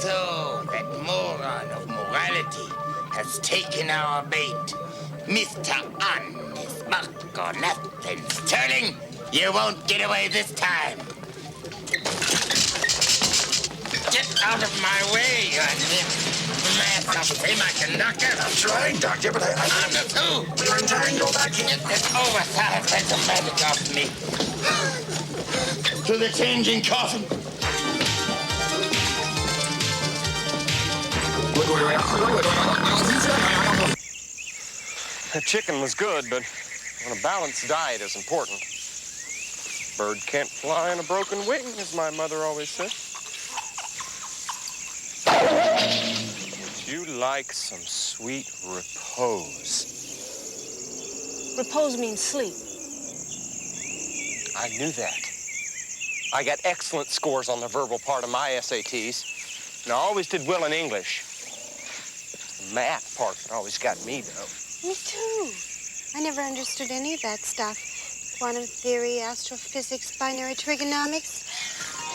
So, that moron of morality has taken our bait. Mr. Honest Buck or nothing. Sterling, you won't get away this time. Get out of my way, you mass of semiconductor. I'm trying, Doctor, but I'm the two. We're entangled. I can't. Get this oversized automatic off me. To the changing coffin. The chicken was good, but on a balanced diet is important. Bird can't fly on a broken wing, as my mother always said. Would you like some sweet repose? Repose means sleep. I knew that. I got excellent scores on the verbal part of my SATs, and I always did well in English. The math part that always got me, though. Me too. I never understood any of that stuff. Quantum theory, astrophysics, binary trigonomics.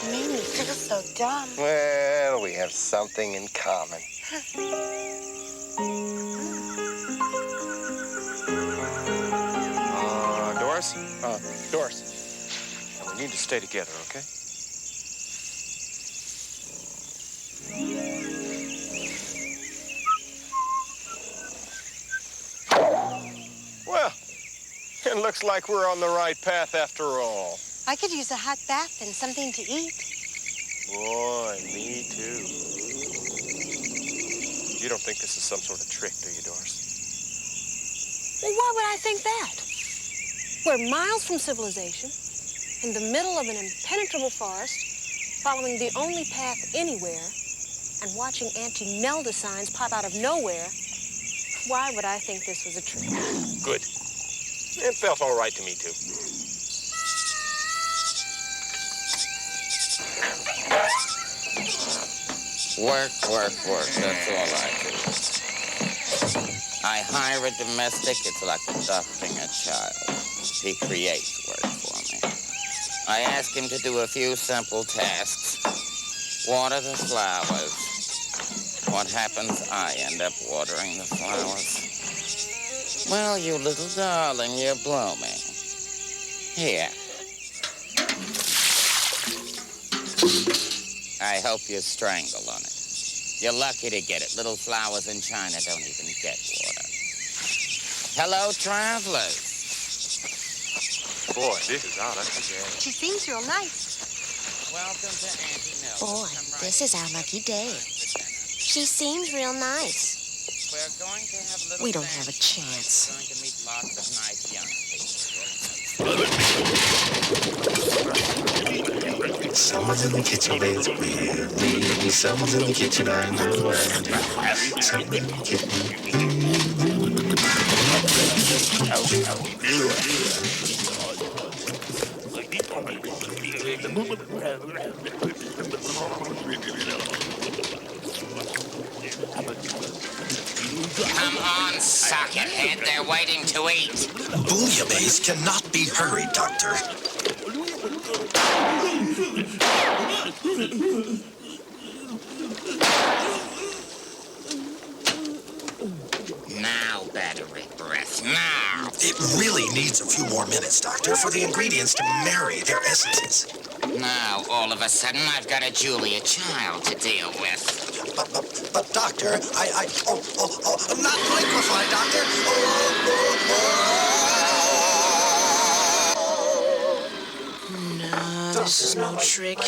It made me feel so dumb. Well, we have something in common. Doris? Doris. Now, we need to stay together, okay? Well, it looks like we're on the right path after all. I could use a hot bath and something to eat. Boy, me too. You don't think this is some sort of trick, do you, Doris? Well, why would I think that? We're miles from civilization, in the middle of an impenetrable forest, following the only path anywhere, and watching anti-Nelda signs pop out of nowhere. Why would I think this was a trick? Good. It felt all right to me, too. Work. That's all I do. I hire a domestic. It's like adopting a child. he creates work for me. I ask him to do a few simple tasks. Water the flowers. What happens? I end up watering the flowers. Well, you little darling, you're blooming. Here. I hope you strangle on it. You're lucky to get it. Little flowers in China don't even get water. Hello, travelers. Boy, this is out of the game. She seems real nice. Welcome to Auntie Nell. Boy, this is our lucky day. She seems real nice. We're going to have little We don't have a chance. We're going to meet lots of nice young people. Someone's in the kitchen, baby's with me. Someone's in the kitchen, I know. Someone's in the Come on, sockhead. They're waiting to eat. Bouillabaisse cannot be hurried, Doctor. Now, battery breath. Now. It really needs a few more minutes, Doctor, for the ingredients to marry their essences. Now, all of a sudden, I've got a Julia Child to deal with. But Doctor, I'm not liquefied, Doctor. No, this is no trick.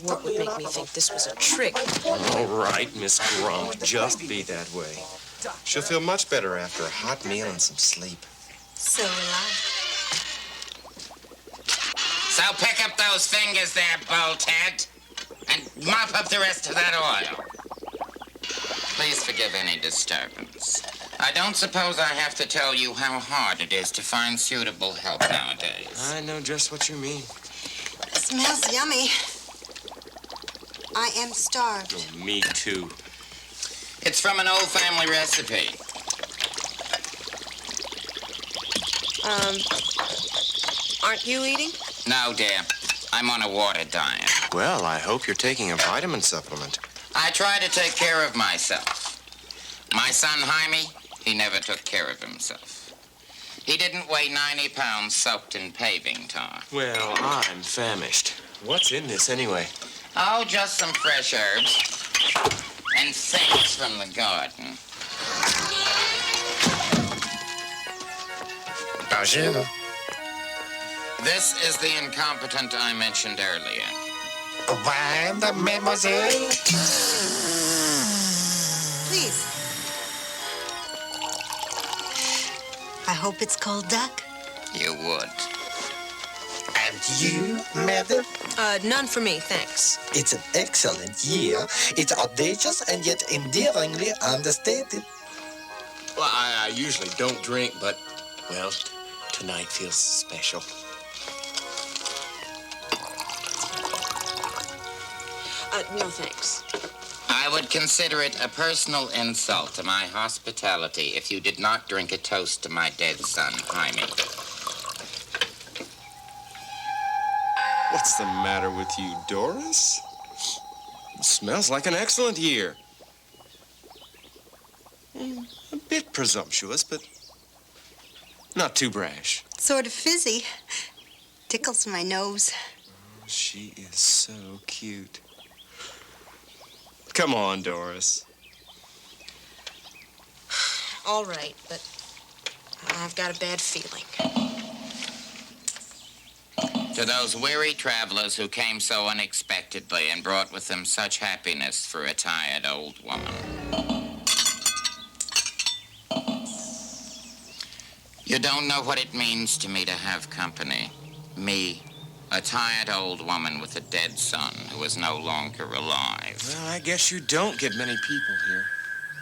What would make me think this was a trick? All right, Miss Grump, just be that way. She'll feel much better after a hot meal and some sleep. So will I. So pick up those fingers there, bolthead, and mop up the rest of that oil. Please forgive any disturbance. I don't suppose I have to tell you how hard it is to find suitable help nowadays. I know just what you mean. It smells yummy. I am starved. Oh, me too. It's from an old family recipe. Aren't you eating? No, dear. I'm on a water diet. Well, I hope you're taking a vitamin supplement. I try to take care of myself. My son, Jaime, he never took care of himself. He didn't weigh 90 pounds soaked in paving tar. Well, I'm famished. What's in this anyway? Oh, just some fresh herbs and things from the garden. Bonjour. This is the incompetent I mentioned earlier. Wine, mademoiselle. Please. I hope it's called duck. You would. And you, madam? None for me, thanks. It's an excellent year. It's audacious and yet endearingly understated. Well, I usually don't drink, but, well, tonight feels special. No thanks. I would consider it a personal insult to my hospitality if you did not drink a toast to my dead son, Jaime. What's the matter with you, Doris? It smells like an excellent year. A bit presumptuous, but not too brash. Sort of fizzy. Tickles my nose. She is so cute. Come on, Doris. All right, but I've got a bad feeling. To those weary travelers who came so unexpectedly and brought with them such happiness for a tired old woman. You don't know what it means to me to have company. Me, a tired old woman with a dead son who is no longer alive. Well, I guess you don't get many people here.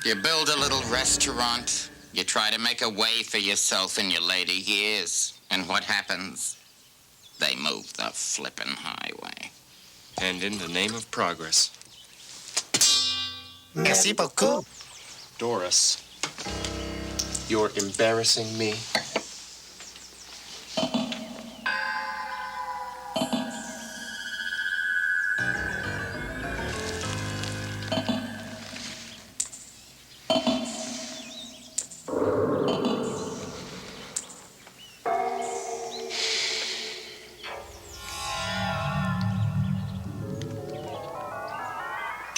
You build a little restaurant. You try to make a way for yourself in your later years. And what happens? They move the flippin' highway. And in the name of progress. Merci beaucoup. Doris, you're embarrassing me.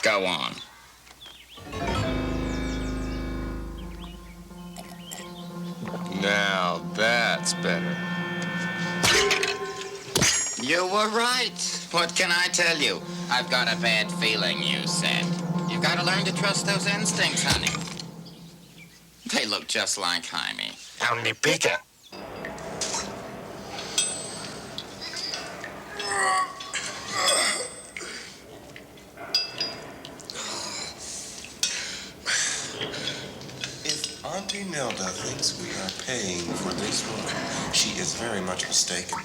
Go on. Now that's better. You were right. What can I tell you? I've got a bad feeling, you said. You've got to learn to trust those instincts, honey. They look just like Jaime. Only bigger. If Auntie Nelda thinks we are paying for this room, she is very much mistaken.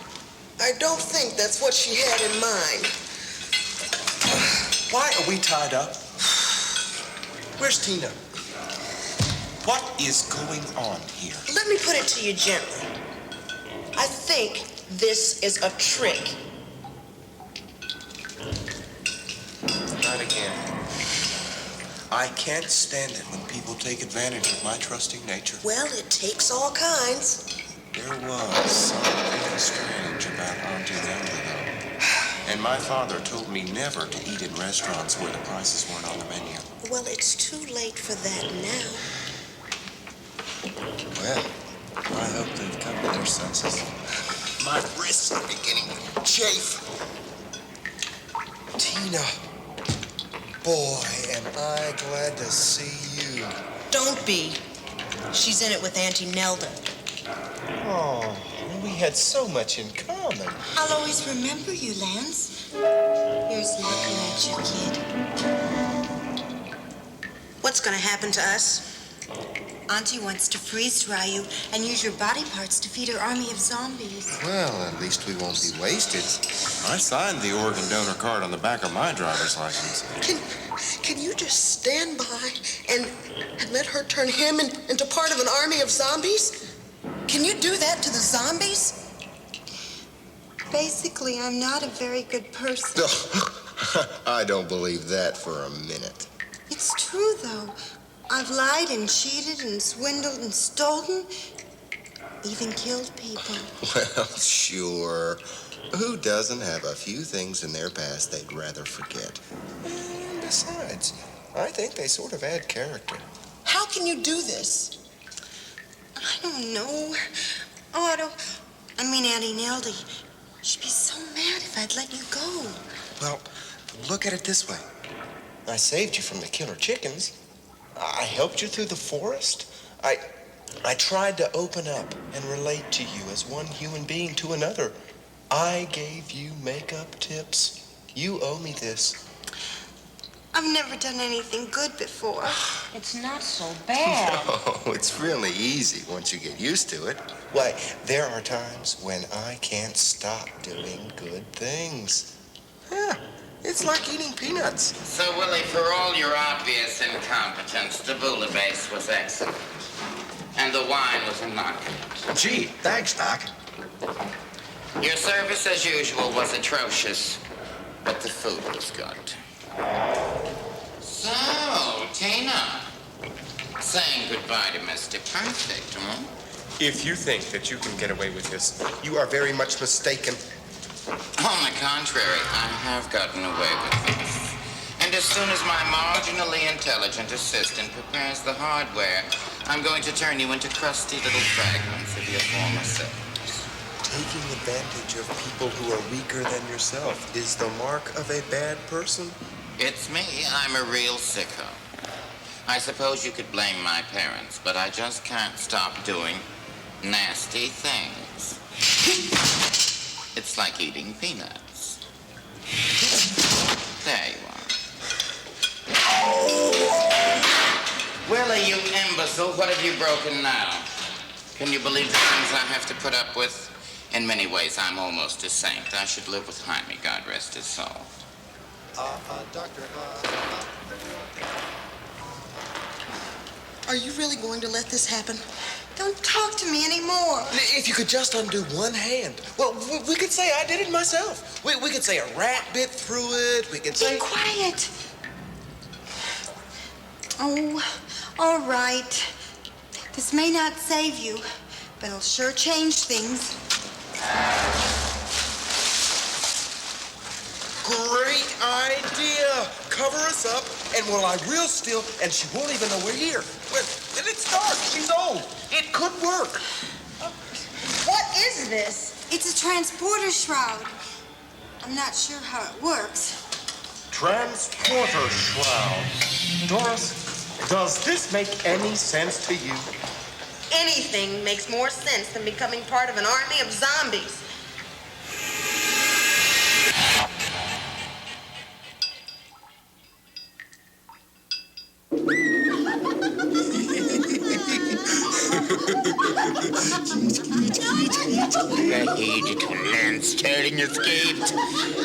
I don't think that's what she had in mind. Why are we tied up? Where's Tina? What is going on here? Let me put it to you gently. I think this is a trick. Not again. I can't stand it when people take advantage of my trusting nature. Well, it takes all kinds. There was something strange about Auntie Nelda, though. And my father told me never to eat in restaurants where the prices weren't on the menu. Well, it's too late for that now. Well, I hope they've come to their senses. My wrists are beginning to chafe. Tina, boy, am I glad to see you. Don't be. She's in it with Auntie Nelda. Oh, we had so much in common. I'll always remember you, Lance. Here's looking at you, kid. What's gonna happen to us? Auntie wants to freeze-dry you and use your body parts to feed her army of zombies. Well, at least we won't be wasted. I signed the organ donor card on the back of my driver's license. Can you just stand by and let her turn him into part of an army of zombies? Can you do that to the zombies? Basically, I'm not a very good person. I don't believe that for a minute. It's true, though. I've lied and cheated and swindled and stolen, even killed people. Well, sure. Who doesn't have a few things in their past they'd rather forget? And besides, I think they sort of add character. How can you do this? I don't know. Auntie Nelda. She'd be so mad if I'd let you go. Well, look at it this way. I saved you from the killer chickens. I helped you through the forest. I tried to open up and relate to you as one human being to another. I gave you makeup tips. You owe me this. I've never done anything good before. It's not so bad. No, it's really easy once you get used to it. Why, there are times when I can't stop doing good things. Yeah, it's like eating peanuts. So, Willie, for all your obvious incompetence, the bouillabaisse was excellent. And the wine was immaculate. Gee, thanks, Doc. Your service, as usual, was atrocious, but the food was good. So, Tina, saying goodbye to Mr. Perfect, huh? If you think that you can get away with this, you are very much mistaken. On the contrary, I have gotten away with this. And as soon as my marginally intelligent assistant prepares the hardware, I'm going to turn you into crusty little fragments of your former selves. Taking advantage of people who are weaker than yourself is the mark of a bad person. It's me. I'm a real sicko. I suppose you could blame my parents, but I just can't stop doing nasty things. It's like eating peanuts. There you are. Willie, you imbecile, what have you broken now? Can you believe the things I have to put up with? In many ways, I'm almost a saint. I should live with Jaime, God rest his soul. Doctor, Are you really going to let this happen? Don't talk to me anymore. If you could just undo one hand. Well, we could say I did it myself. We could say a rat bit through it. We could say... Be quiet. Oh, all right. This may not save you, but it'll sure change things. Great idea. cover us up and we'll lie real still and she won't even know we're here. And it's dark. She's old. It could work. What is this? It's a transporter shroud. I'm not sure how it works. Transporter shroud. Doris, does this make any sense to you? Anything makes more sense than becoming part of an army of zombies. I hate it when Lance Sterling escaped.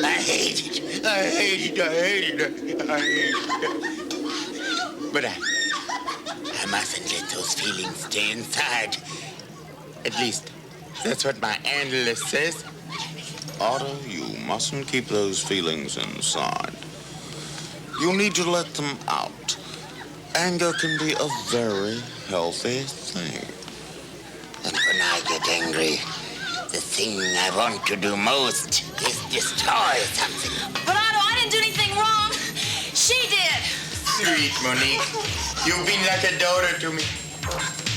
I hate it. I hate it. I hate it. I hate it. But I mustn't let those feelings stay inside. At least, that's what my analyst says. Otto, you mustn't keep those feelings inside. You'll need to let them out. Anger can be a very healthy thing. And when I get angry, the thing I want to do most is destroy something. But Otto, I didn't do anything wrong. She did. Sweet Monique, you've been like a daughter to me.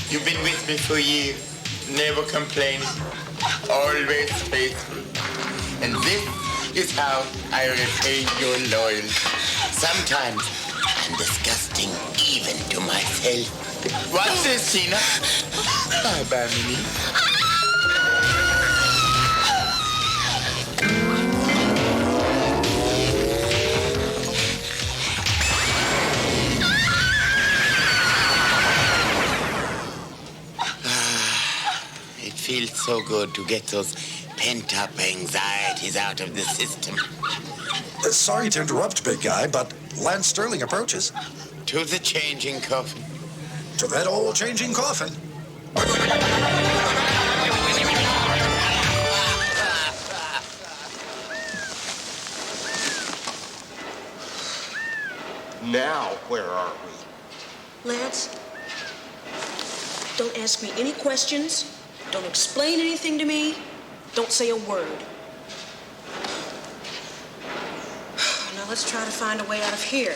You've been with me for years, never complaining, always faithful. And this is how I repay your loyalty. Sometimes I'm disgusting even to myself. What's this, Tina? Bye-bye, Monique. It feels so good to get those pent-up anxieties out of the system. Sorry to interrupt, big guy, but Lance Sterling approaches. To the changing coffin. To that old changing coffin. Now, where are we? Lance, don't ask me any questions. Don't explain anything to me. Don't say a word. Now let's try to find a way out of here.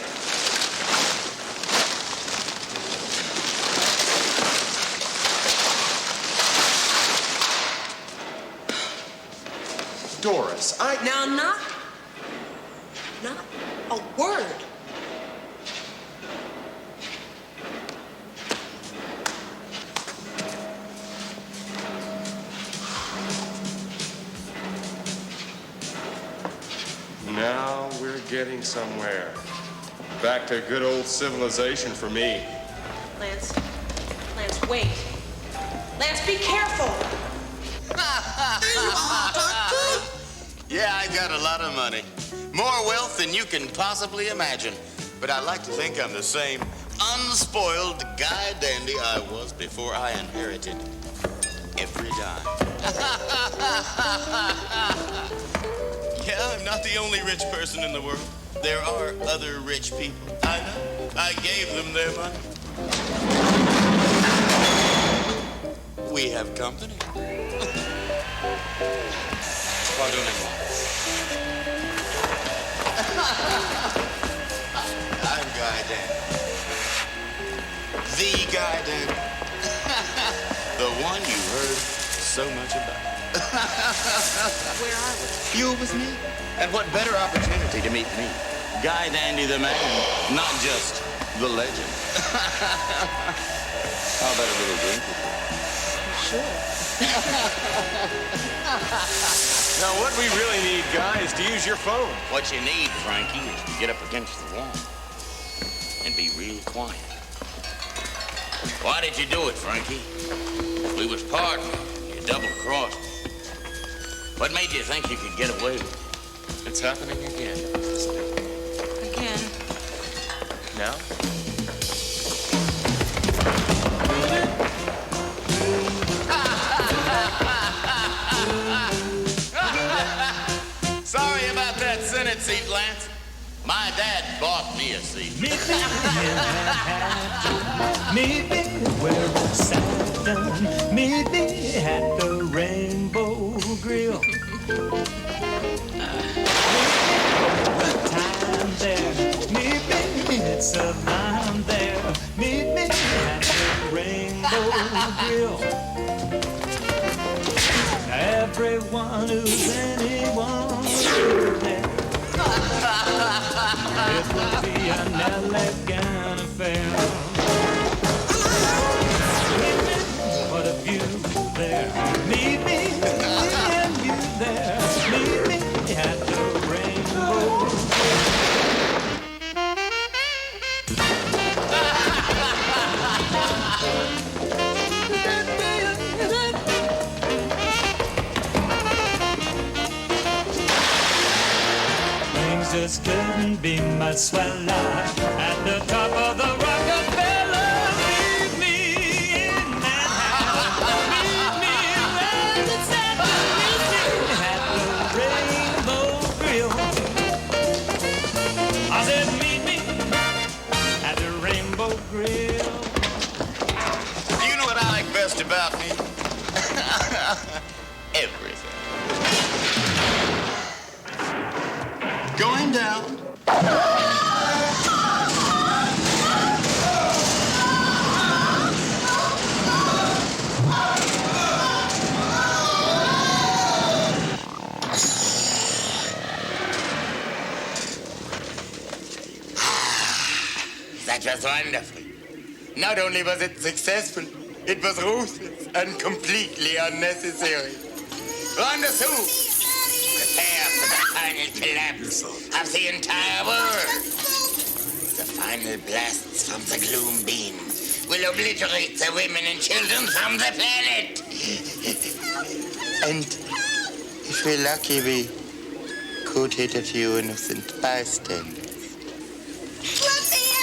Doris, Now, not a word. Now we're getting somewhere. Back to good old civilization for me. Lance, wait. Lance, be careful. Yeah, I got a lot of money. More wealth than you can possibly imagine. But I like to think I'm the same unspoiled guy dandy I was before I inherited every dime. Yeah, I'm not the only rich person in the world. There are other rich people. I know. I gave them their money. We have company. Pardonnez-moi. I'm Guy Dan. The Guy Dan. The one you heard so much about. Where are we? You with me? And what better opportunity to meet me? Guy Dandy the man, not just the legend. How about a little drink with you? Sure. Now, what we really need, Guy, is to use your phone. What you need, Frankie, is to get up against the wall and be real quiet. Why did you do it, Frankie? We was partners. You double-crossed me. What made you think you could get away with it? It's happening again. Again. Now? Sorry about that Senate seat, Lance. My dad bought me a seat. Maybe where it's Saturn, maybe at the Rainbow Grill. Maybe the time there, maybe everyone who's anyone there. It will be an elegant affair. Meet me, what a view there. Meet me and you there. Meet me at the rainbow. Things just couldn't be much sweller at the top of the Rockefeller. Meet me in Manhattan. Meet me where the sun is at the Rainbow Grill. I said, meet me at the Rainbow Grill. You know what I like best about me? Everything. Going down. That was wonderful. Not only was it successful, it was ruthless and completely unnecessary. Rendezvous! Prepare for the final collapse of the entire world. The final blasts from the gloom beam will obliterate the women and children from the planet. And if we're lucky, we could hit a few innocent bystanders. Let me out of here!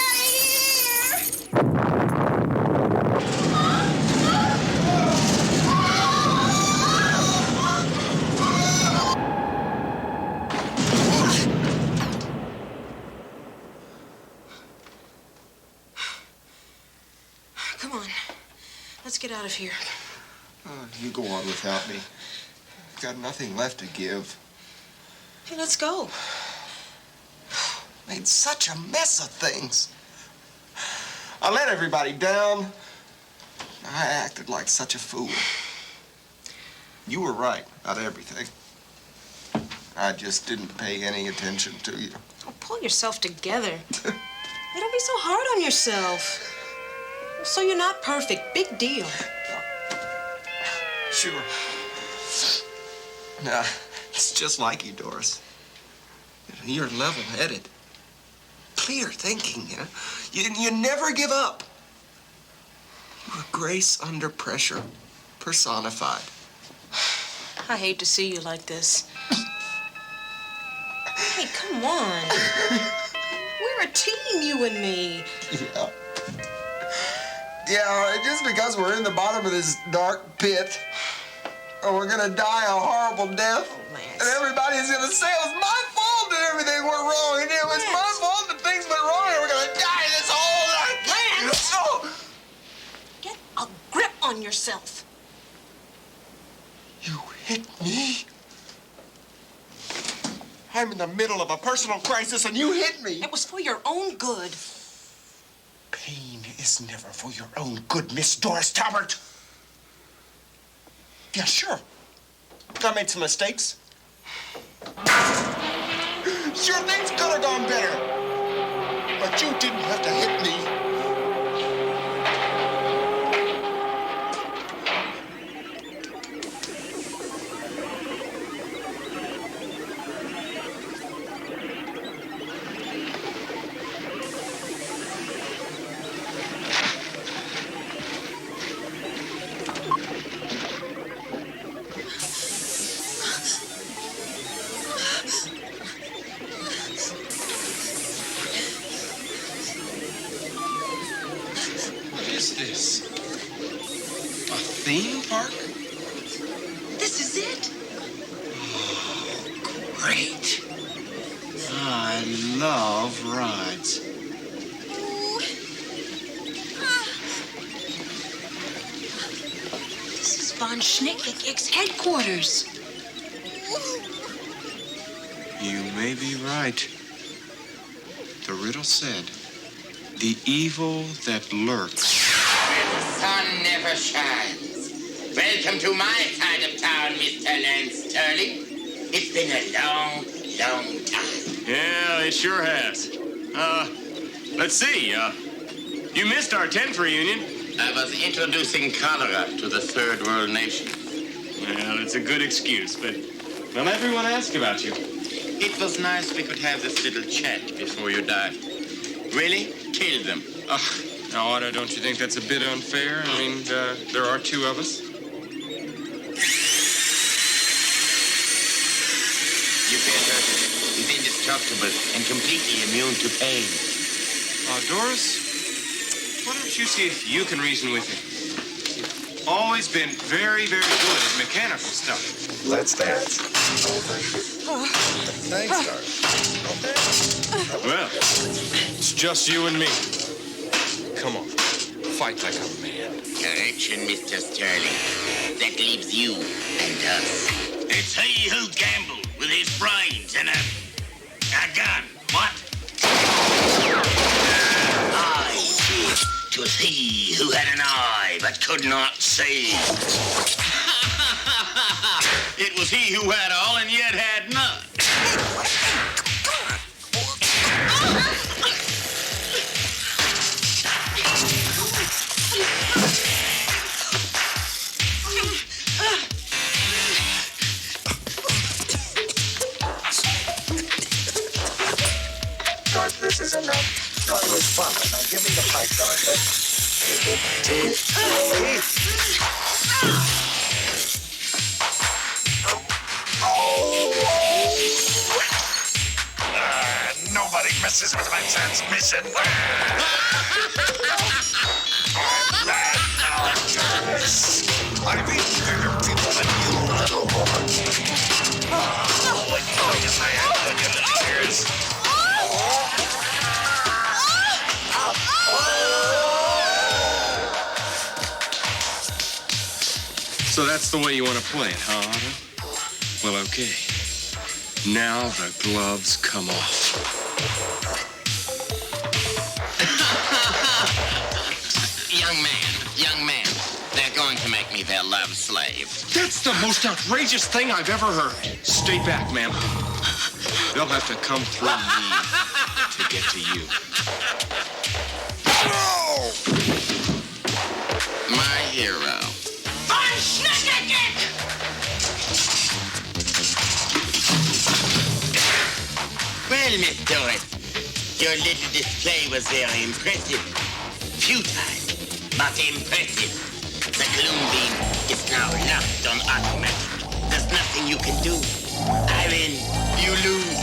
Come on. Let's get out of here. Oh, you go on without me. I've got nothing left to give. Hey, let's go. Made such a mess of things. I let everybody down. I acted like such a fool. You were right about everything. I just didn't pay any attention to you. Oh, pull yourself together. Hey, don't be so hard on yourself. So you're not perfect. Big deal. Sure. Nah, it's just like you, Doris. You're level-headed. Clear thinking, you know? You never give up. You're grace under pressure, personified. I hate to see you like this. Hey, come on. We're a team, you and me. Yeah. Yeah, just because we're in the bottom of this dark pit, or we're gonna die a horrible death, and everybody's gonna say it was my fault that everything went wrong, and it was my fault that things went wrong, and we're gonna die this whole life. Lance! Oh. Get a grip on yourself. You hit me? I'm in the middle of a personal crisis, and you hit me. It was for your own good. Pain is never for your own good, Miss Doris Talbert. Yeah, sure. I made some mistakes. Sure, things could have gone better. But you didn't have to hit me. This? A theme park? This is it? Great. I love rides. This is Von Schnick's headquarters. You may be right. The riddle said, the evil that lurks. Where the sun never shines, Welcome to my side of town, Mr. Lance Sterling. It's been a long, long time. Yeah, it sure has. Let's see. You missed our 10th reunion. I was introducing cholera to the third world nation. Well, it's a good excuse, but not everyone asked about you. It was nice we could have this little chat before you died. Really? Kill them. Now, Otto, don't you think that's a bit unfair? I mean, there are two of us. You feel hurt. He's indestructible and completely immune to pain. Doris, why don't you see if you can reason with him? You've always been very, very good at mechanical stuff. Let's dance. Thanks, Doris. Well, it's just you and me. Come on, fight like a man. Correction, Mr. Sterling. That leaves you and us. It's he who gambled with his brains and a gun. What? I did. 'Twas he who had an eye but could not see. It was he who had all and yet had none. Darth, this is enough. No, it was fun. Now give me the pipe, Darth. Nobody messes with my transmission. I beat bigger people than you, little woman. Oh, yes, I am. Look at the tears. So that's the way you want to play it, huh, Otto? Well, okay. Now the gloves come off. Young man, they're going to make me their love slave. That's the most outrageous thing I've ever heard. Stay back, ma'am. They'll have to come through me to get to you. My hero. Well, Miss Doris, your little display was very impressive. Futile, but impressive. The gloom beam is now locked on automatic. There's nothing you can do. I win, you lose.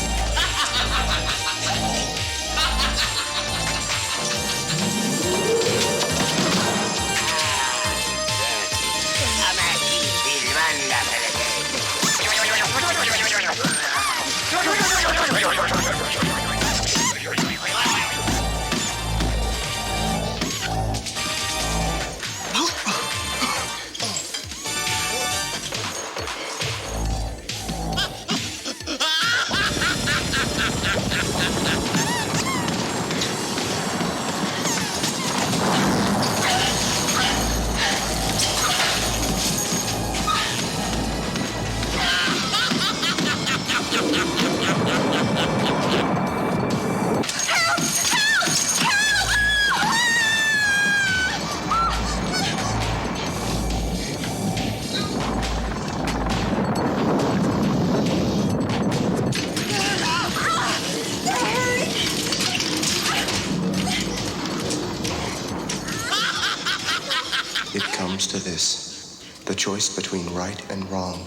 To this, the choice between right and wrong,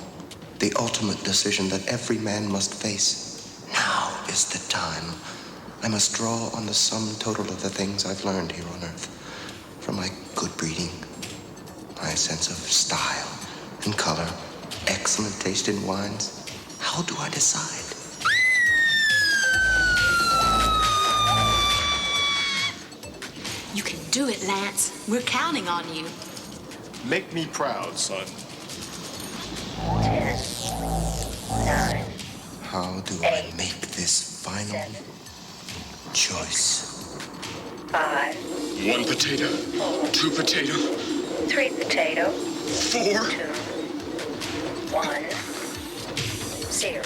the ultimate decision that every man must face. Now is the time. I must draw on the sum total of the things I've learned here on Earth, from my good breeding, my sense of style and color, excellent taste in wines. How do I decide? You can do it, Lance. We're counting on you. Make me proud, son. 10, 9. How do I make this final choice? 5. 1 potato. 2 potato. 3 potato. 4, 1, 0.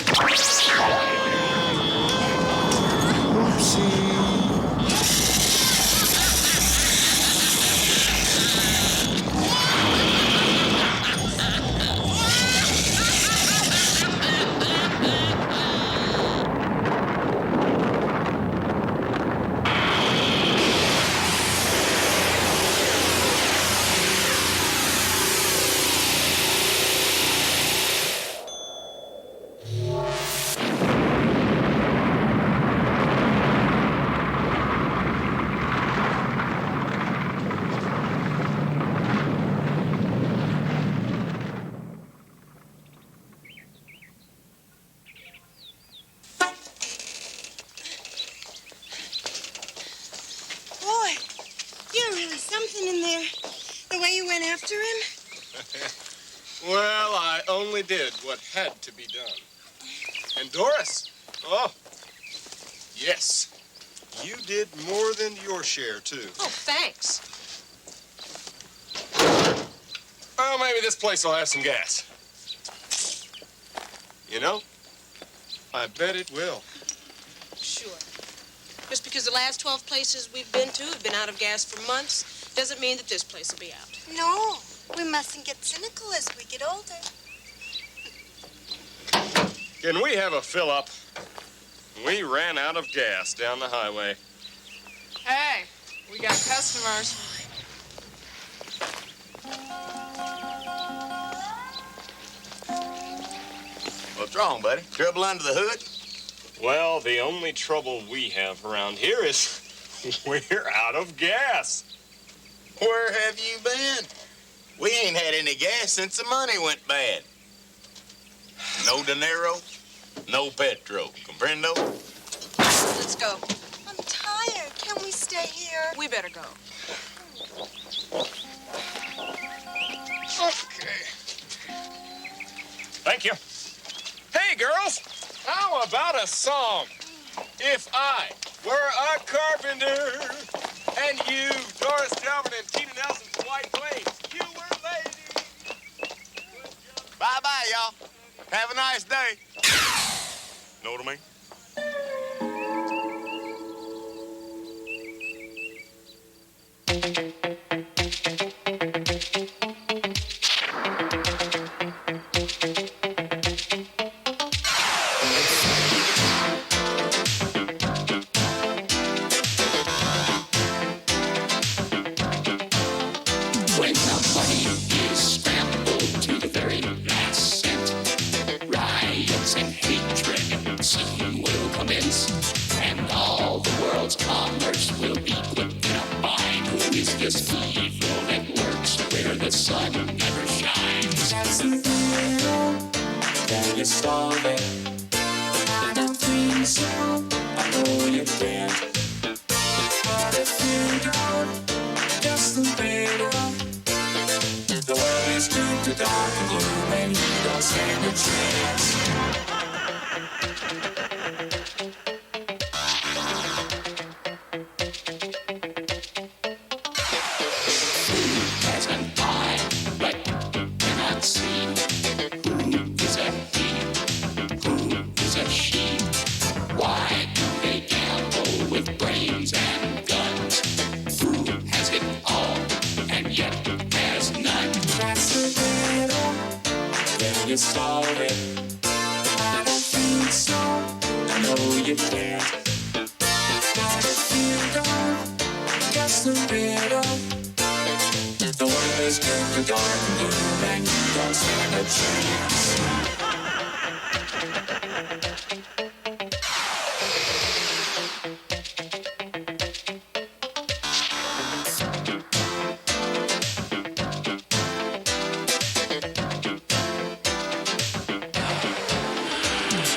Boy, you're really something in there. The way you went after him. Well, I only did what had to be done. And Doris, oh, yes, you did more than your share, too. Oh, thanks. Well, maybe this place will have some gas. You know, I bet it will. Sure. Just because the last 12 places we've been to have been out of gas for months doesn't mean that this place will be out. No, we mustn't get cynical as we get older. Can we have a fill-up? We ran out of gas down the highway. Hey, we got customers. What's wrong, buddy? Trouble under the hood? Well, the only trouble we have around here is we're out of gas. Where have you been? We ain't had any gas since the money went bad. No dinero, no petrol. Comprendo? Let's go. I'm tired. Can we stay here? We better go. Okay. Thank you. Hey, girls, how about a song? If I were a carpenter, and you, Doris Calvin and Tina Nelson's White Plains, you were lady. Bye-bye, y'all. Have a nice day. Know what I mean? When the money is scrambled to the very last cent, riots and hatred soon will commence, and all the world's commerce will be put in a bind. Who is this evil that works where the sun never shines? That's the riddle, can you solve it? I don't think so, I know you can't. But if you don't, just the riddle. The world is doomed to dark and gloom, and you don't stand a chance. Who has an eye but cannot see? Who is a he? Who is a she? Why do they gamble with brains and guns? Who has it all and yet has none? That's the riddle. Can you solve it? I don't think so. I know you can't. But if you don't, guess the riddle. The world is doomed to dark and gloom, and you don't stand a chance.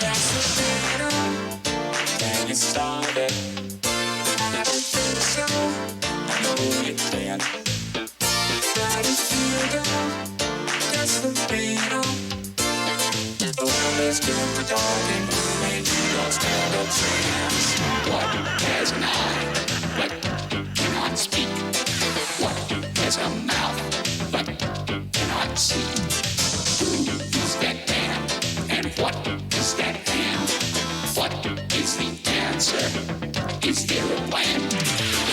That's the riddle. Can you solve it? I don't think so. I know you can't. But if you don't, that's the riddle. The world is doomed to dark and gloom, and you don't stand a chance. What has an eye but cannot speak? What has a mouth but cannot is the answer? Is there a plan?